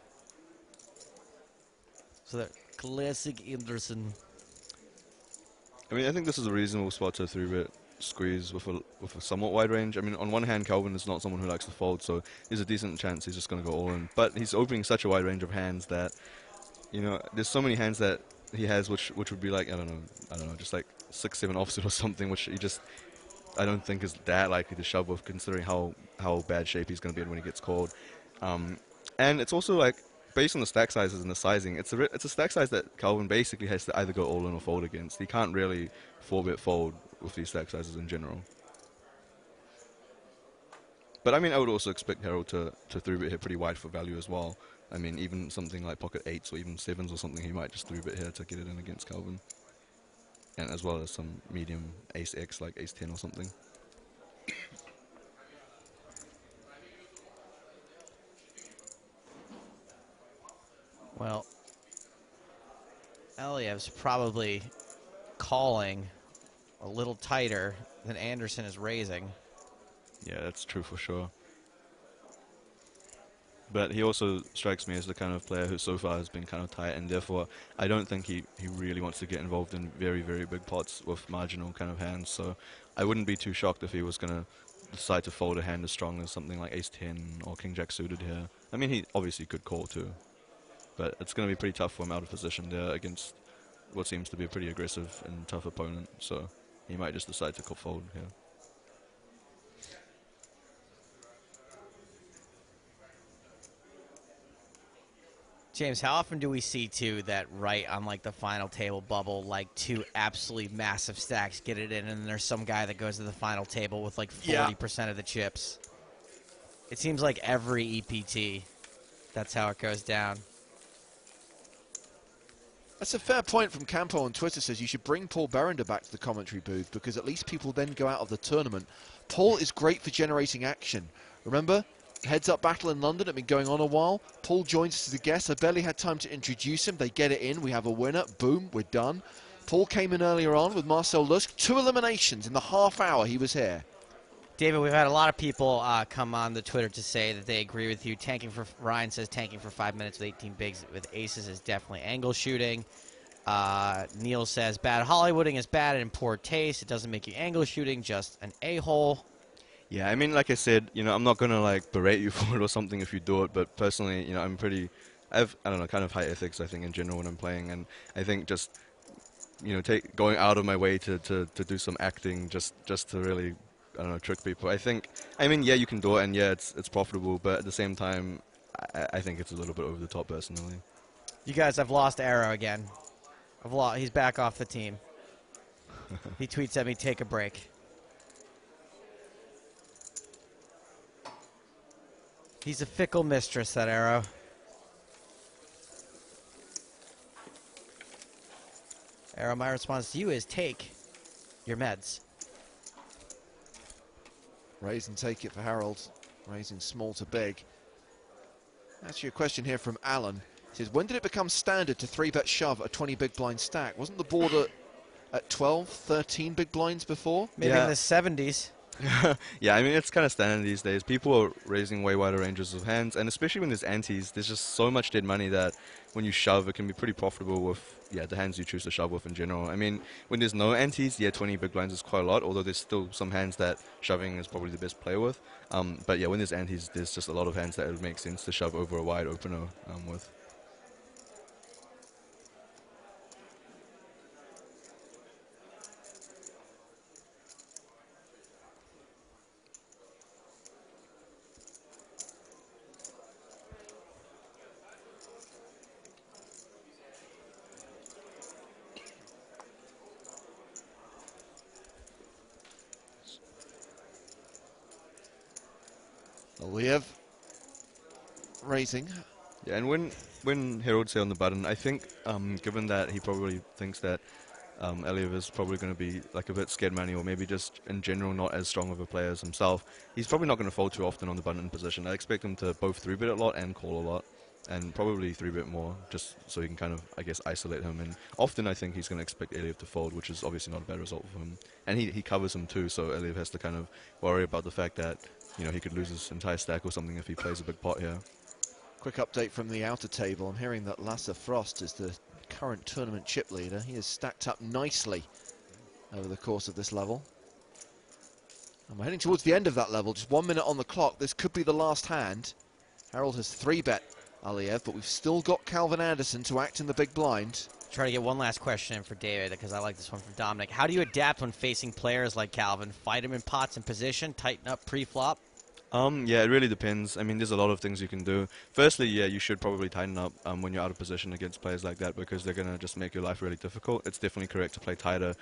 So that classic Anderson. I mean, I think this is a reasonable spot to 3-bet squeeze with a somewhat wide range. I mean, on one hand, Calvin is not someone who likes to fold, so there's a decent chance he's just going to go all in. But he's opening such a wide range of hands that, you know, there's so many hands that he has which would be like, I don't know, just like 6-7 offsuit or something, which he just, I don't think is that likely to shove with, considering how bad shape he's going to be in when he gets called. And it's also like, based on the stack sizes and the sizing, it's a stack size that Calvin basically has to either go all in or fold against. He can't really 4-bet fold with these stack sizes in general. But I mean, I would also expect Harold to 3-bet here pretty wide for value as well. I mean, even something like pocket 8s or even 7s or something, he might just 3-bet here to get it in against Calvin. And as well as some medium ace X like ace 10 or something. Well, Aliev's probably calling a little tighter than Anderson is raising. Yeah, that's true for sure. But he also strikes me as the kind of player who so far has been kind of tight, and therefore I don't think he really wants to get involved in very, very big pots with marginal kind of hands. So I wouldn't be too shocked if he was going to decide to fold a hand as strong as something like ace 10 or king jack suited here. I mean, he obviously could call too, but it's going to be pretty tough for him out of position there against what seems to be a pretty aggressive and tough opponent. So he might just decide to fold here. James, how often do we see, too, that right on, like, the final table bubble, like, two absolutely massive stacks get it in, and then there's some guy that goes to the final table with, like, 40% of the chips? It seems like every EPT, that's how it goes down. That's a fair point from Campo on Twitter. Says you should bring Paul Berender back to the commentary booth because at least people then go out of the tournament. Paul is great for generating action. Remember? Heads-up battle in London had been going on a while. Paul joins us as a guest. I barely had time to introduce him. They get it in. We have a winner. Boom, we're done. Paul came in earlier on with Marcel Lusk. 2 eliminations in the half hour he was here. David, we've had a lot of people come on the Twitter to say that they agree with you. Ryan says tanking for 5 minutes with 18 bigs with aces is definitely angle shooting. Neil says bad Hollywooding is bad and in poor taste. It doesn't make you angle shooting, just an a-hole. Yeah, I mean, like I said, you know, I'm not gonna like berate you for it or something if you do it, but personally, you know, I don't know, kind of high ethics, I think, in general when I'm playing, and I think just, you know, going out of my way to do some acting just to really, I don't know, trick people. I mean, yeah, you can do it, and yeah, it's profitable, but at the same time, I think it's a little bit over the top, personally. You guys, I've lost Arrow again. He's back off the team. He tweets at me, take a break. He's a fickle mistress, that Arrow. Arrow, my response to you is take your meds. Raise and take it for Harold. Raising small to big. Actually, a question here from Alan. He says, when did it become standard to 3-bet shove a 20 big blind stack? Wasn't the board at 12, 13 big blinds before? Maybe Yeah. in the 70s. Yeah, I mean, it's kind of standard these days. People are raising way wider ranges of hands, and especially when there's antes, there's just so much dead money that when you shove, it can be pretty profitable with, yeah, the hands you choose to shove with in general. I mean, when there's no antes, yeah, 20 big blinds is quite a lot, although there's still some hands that shoving is probably the best play with. But yeah, when there's antes, there's just a lot of hands that it would make sense to shove over a wide opener with. Aliev raising. Yeah, and when Harold say on the button, I think given that he probably thinks that Aliev is probably going to be like a bit scared money, or maybe just in general not as strong of a player as himself, he's probably not going to fold too often on the button position. I expect him to both 3-bet a lot and call a lot, and probably 3-bet more, just so he can kind of, I guess, isolate him. And often I think he's going to expect Aliev to fold, which is obviously not a bad result for him. And he covers him too, so Aliev has to kind of worry about the fact that, you know, he could lose his entire stack or something if he plays a big pot here. Quick update from the outer table. I'm hearing that Lasse Frost is the current tournament chip leader. He has stacked up nicely over the course of this level. And we're heading towards the end of that level. Just 1 minute on the clock. This could be the last hand. Harold has 3-bet Aliev, but we've still got Calvin Anderson to act in the big blind. Try to get one last question in for David, because I like this one from Dominic. How do you adapt when facing players like Calvin? Fight him in pots and position, tighten up pre-flop? Yeah, it really depends. I mean, there's a lot of things you can do. Firstly, yeah, you should probably tighten up when you're out of position against players like that, because they're going to just make your life really difficult. It's definitely correct to play tighter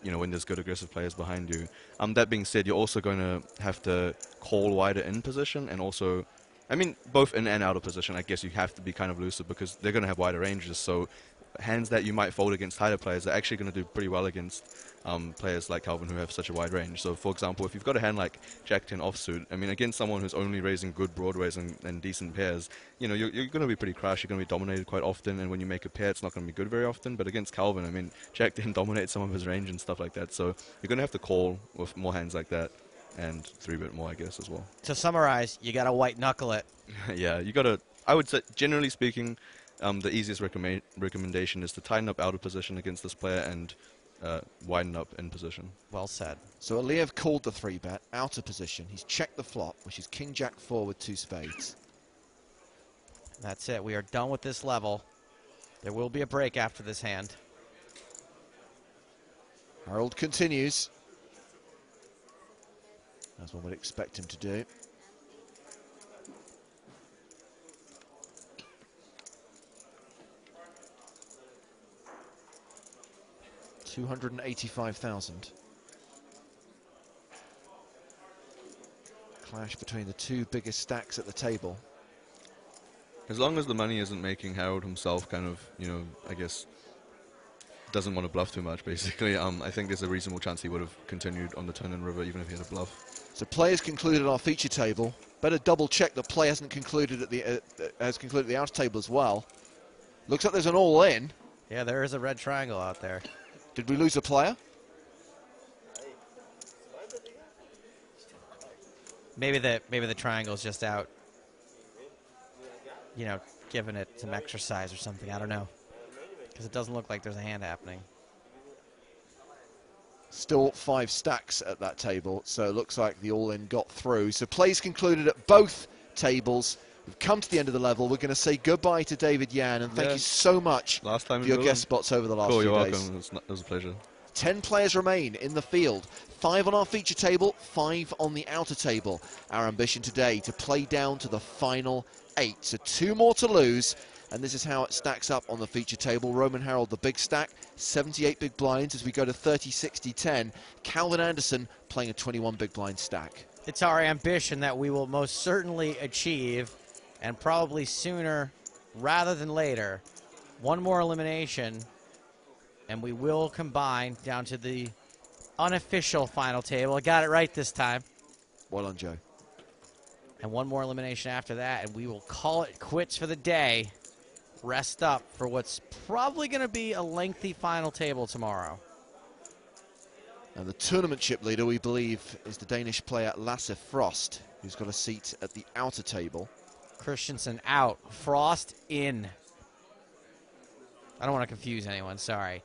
when there's good aggressive players behind you. That being said, you're also going to have to call wider in position, and also, I mean, both in and out of position. I guess you have to be kind of lucid because they're going to have wider ranges. So hands that you might fold against tighter players are actually going to do pretty well against players like Calvin who have such a wide range. So, for example, if you've got a hand like Jack-10 offsuit, I mean, against someone who's only raising good broadways and decent pairs, you're going to be pretty crashed. You're going to be dominated quite often, and when you make a pair, it's not going to be good very often. But against Calvin, I mean, Jack-10 dominates some of his range and stuff like that. So you're going to have to call with more hands like that, and 3-bit more, I guess, as well. To summarize, you got to white knuckle it. Yeah, you got to. I would say, generally speaking, the easiest recommendation is to tighten up out of position against this player and widen up in position. Well said. So Aliyev called the 3-bet, out of position. He's checked the flop, which is King Jack 4 with 2 spades. That's it. We are done with this level. There will be a break after this hand. Harold continues, as one would expect him to do. $285,000. Clash between the two biggest stacks at the table. As long as the money isn't making Harold himself kind of, I guess, doesn't want to bluff too much, basically, I think there's a reasonable chance he would have continued on the turn and river even if he had a bluff. So players concluded our feature table. Better double check the play hasn't concluded at the has concluded the outer table as well. Looks like there's an all-in. Yeah, there is a red triangle out there. Did we lose a player? Maybe the triangle's just out, giving it some exercise or something. I don't know, because it doesn't look like there's a hand happening. Still 5 stacks at that table, so it looks like the all-in got through. So plays concluded at both tables. We've come to the end of the level. We're going to say goodbye to David Yan, and thank you so much for your guest spots over the last few you're days. welcome. It was a pleasure. 10 players remain in the field. 5 on our feature table, 5 on the outer table. Our ambition today to play down to the final 8. So 2 more to lose, and this is how it stacks up on the feature table. Roman Harold, the big stack, 78 big blinds as we go to 30, 60, 10. Calvin Anderson playing a 21 big blind stack. It's our ambition that we will most certainly achieve, and probably sooner rather than later. One more elimination, and we will combine down to the unofficial final table. I got it right this time. Well done, Joe. And one more elimination after that, and we will call it quits for the day. Rest up for what's probably going to be a lengthy final table tomorrow. And the tournament chip leader, we believe, is the Danish player Lasse Frost, who's got a seat at the outer table. Christensen out. Frost in. I don't want to confuse anyone, sorry.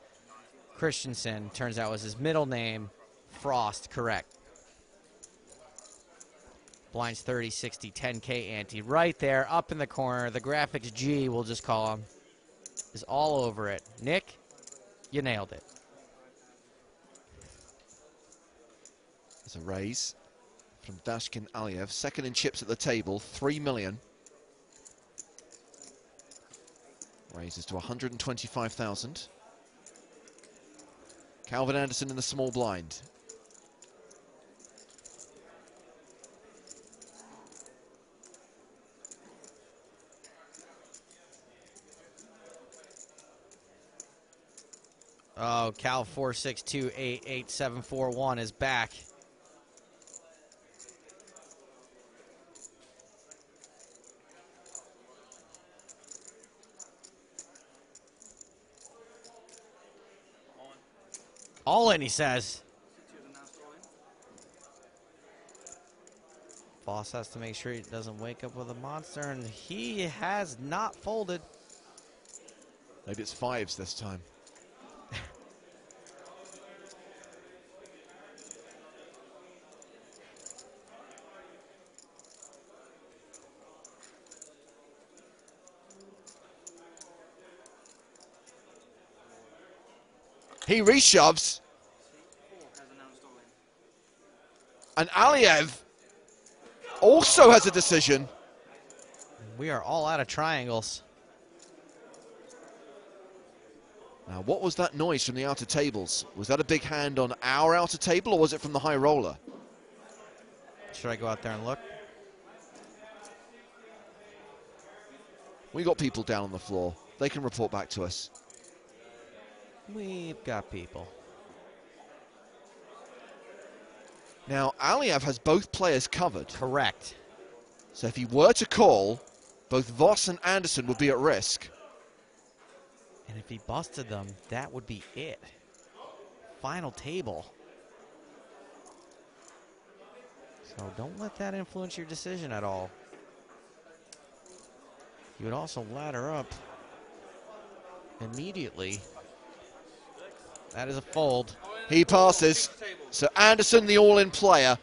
Christensen, turns out, was his middle name. Frost, correct. Blinds 30, 60, 10K ante. Right there, up in the corner. The graphics G, we'll just call him, is all over it. Nick, you nailed it. There's a raise from Dashkin Aliyev. Second in chips at the table, 3 million. Raises to 125,000. Calvin Anderson in the small blind. Oh, Cal 462888741 is back. All in, he says. Boss has to make sure he doesn't wake up with a monster, and he has not folded. Maybe it's 5s this time. He reshoves. And Aliyev also has a decision. We are all out of triangles. Now, what was that noise from the outer tables? Was that a big hand on our outer table, or was it from the high roller? Should I go out there and look? We got people down on the floor. They can report back to us. We've got people. Now, Aliev has both players covered. Correct. So if he were to call, both Voss and Anderson would be at risk. And if he busted them, that would be it. Final table. So don't let that influence your decision at all. You would also ladder up immediately. That is a fold. He passes. So Anderson, the all-in player.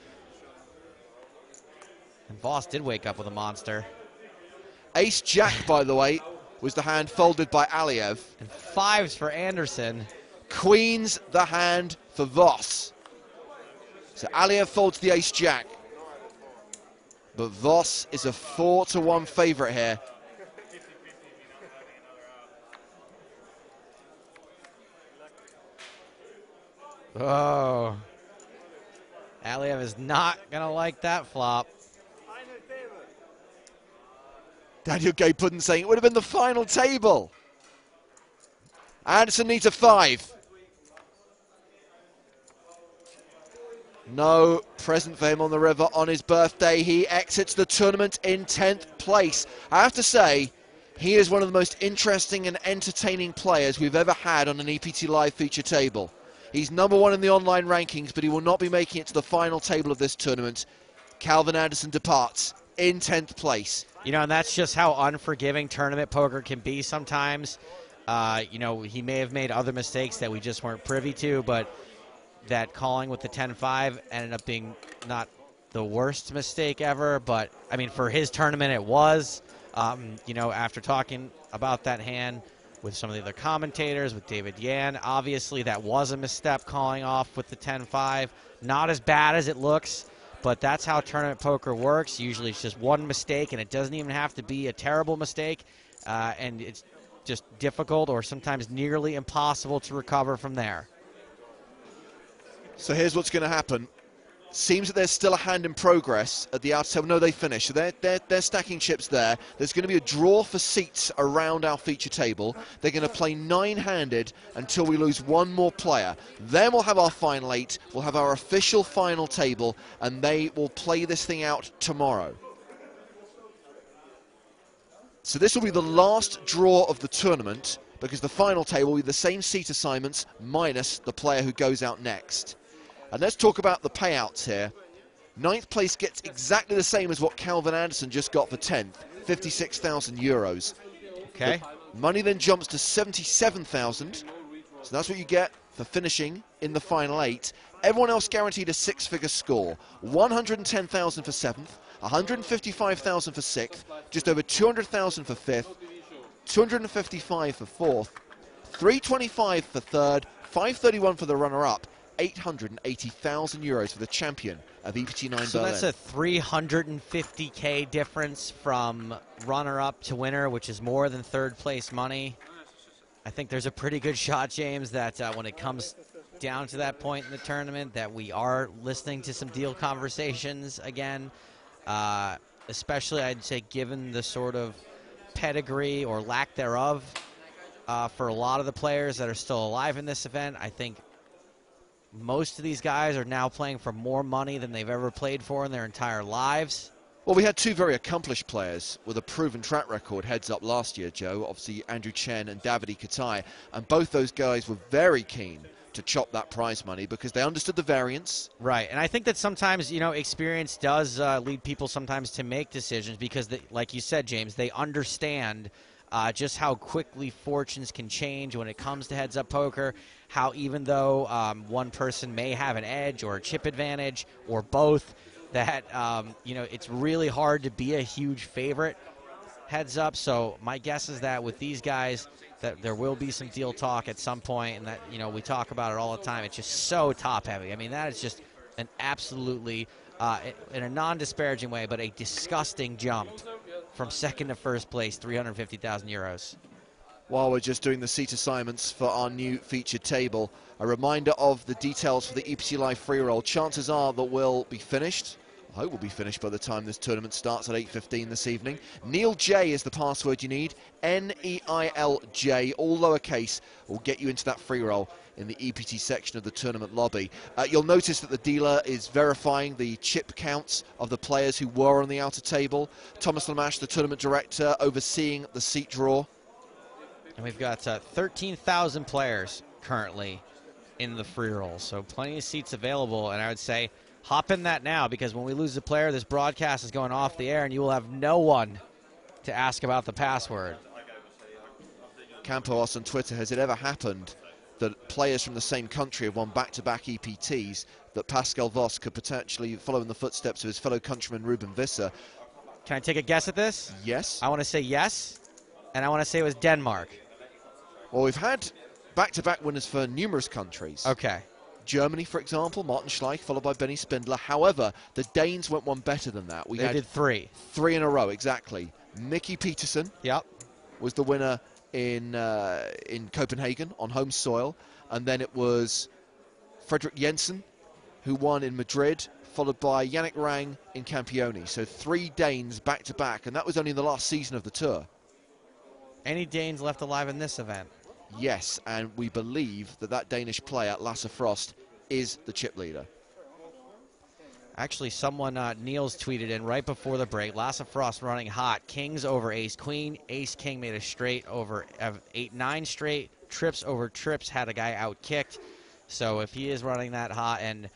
And Voss did wake up with a monster. Ace-Jack, by the way, was the hand folded by Aliev. And 5s for Anderson. Queens, the hand for Voss. So Aliev folds the Ace-Jack. But Voss is a 4-1 favorite here. Oh. Aliev is not going to like that flop. Daniel Gay Puddin saying it would have been the final table. Anderson needs a 5. No present for him on the river on his birthday. He exits the tournament in 10th place. I have to say, he is one of the most interesting and entertaining players we've ever had on an EPT Live feature table. He's #1 in the online rankings, but he will not be making it to the final table of this tournament. Calvin Anderson departs in 10th place. You know, and that's just how unforgiving tournament poker can be sometimes. You know, he may have made other mistakes that we just weren't privy to, but that calling with the 10-5 ended up being not the worst mistake ever. But, I mean, for his tournament, it was. You know, after talking about that hand with some of the other commentators, with David Yan, obviously that was a misstep calling off with the 10-5. Not as bad as it looks. But that's how tournament poker works. Usually it's just one mistake, and it doesn't even have to be a terrible mistake. And it's just difficult or sometimes nearly impossible to recover from there. So here's what's going to happen. Seems that there's still a hand in progress at the outer table. No, they finished. So they're stacking chips there. There's going to be a draw for seats around our feature table. They're going to play 9-handed until we lose one more player. Then we'll have our final 8. We'll have our official final table, and they will play this thing out tomorrow. So this will be the last draw of the tournament, because the final table will be the same seat assignments minus the player who goes out next. And let's talk about the payouts here. 9th place gets exactly the same as what Calvin Anderson just got for 10th, 56,000 euros. Okay. The money then jumps to 77,000. So that's what you get for finishing in the final 8. Everyone else guaranteed a 6-figure score. 110,000 for 7th, 155,000 for 6th, just over 200,000 for 5th, 255 for 4th, 325 for 3rd, 531 for the runner-up, 880,000 euros for the champion of EPT9 Berlin. So that's a 350K difference from runner-up to winner, which is more than 3rd place money. I think there's a pretty good shot, James, that when it comes down to that point in the tournament, that we are listening to some deal conversations again, especially, I'd say, given the sort of pedigree or lack thereof for a lot of the players that are still alive in this event. I think most of these guys are now playing for more money than they've ever played for in their entire lives. Well, we had 2 very accomplished players with a proven track record heads up last year, Joe. Obviously, Andrew Chen and Davide Katai. And both those guys were very keen to chop that prize money because they understood the variance. Right, and I think that sometimes, you know, experience does lead people sometimes to make decisions because, like you said, James, they understand just how quickly fortunes can change when it comes to heads-up poker, how even though one person may have an edge or a chip advantage or both, that, you know, it's really hard to be a huge favorite heads up. So my guess is that with these guys, that there will be some deal talk at some point, and that, you know, we talk about it all the time. It's just so top-heavy. I mean, that is just an absolutely, in a non-disparaging way, but a disgusting jump from 2nd to 1st place, 350,000 euros. While we're just doing the seat assignments for our new featured table, a reminder of the details for the EPT Live free roll. Chances are that we'll be finished. I hope we'll be finished by the time this tournament starts at 8:15 this evening. Neil J is the password you need. Neilj, all lowercase, will get you into that free roll in the EPT section of the tournament lobby. You'll notice that the dealer is verifying the chip counts of the players who were on the outer table. Thomas Lamash, the tournament director, overseeing the seat draw. And we've got 13,000 players currently in the free roll, so plenty of seats available. And I would say hop in that now, because when we lose a player, this broadcast is going off the air, and you will have no one to ask about the password. Campos on Twitter, has it ever happened that players from the same country have won back-to-back EPTs, that Pascal Voss could potentially follow in the footsteps of his fellow countryman Ruben Visser? Can I take a guess at this? Yes. I want to say yes, and I want to say it was Denmark. Well, we've had back-to-back winners for numerous countries. Okay. Germany, for example, Martin Schleich, followed by Benny Spindler. However, the Danes went one better than that. They did three. Three in a row, exactly. Mickey Peterson was the winner in Copenhagen on home soil. And then it was Fredrik Jensen, who won in Madrid, followed by Yannick Rang in Campione. So 3 Danes back-to-back, and that was only in the last season of the tour. Any Danes left alive in this event? Yes, and we believe that that Danish player, Lasse Frost, is the chip leader. Actually, someone, Niels tweeted in right before the break, Lasse Frost running hot, kings over ace-queen, ace-king made a straight over 8-9 straight, trips over trips, had a guy out-kicked. So if he is running that hot, and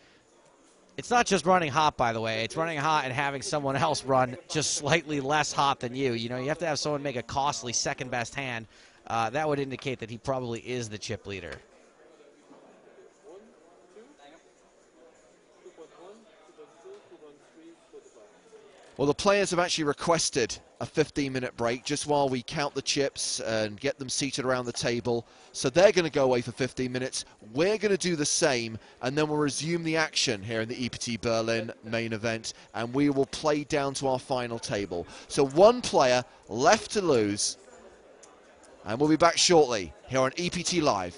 it's not just running hot, by the way, it's running hot and having someone else run just slightly less hot than you. You know, you have to have someone make a costly second-best hand. That would indicate that he probably is the chip leader. Well, the players have actually requested a 15-minute break just while we count the chips and get them seated around the table. So they're going to go away for 15 minutes. We're going to do the same, and then we'll resume the action here in the EPT Berlin main event, and we will play down to our final table. So 1 player left to lose, and we'll be back shortly here on EPT Live.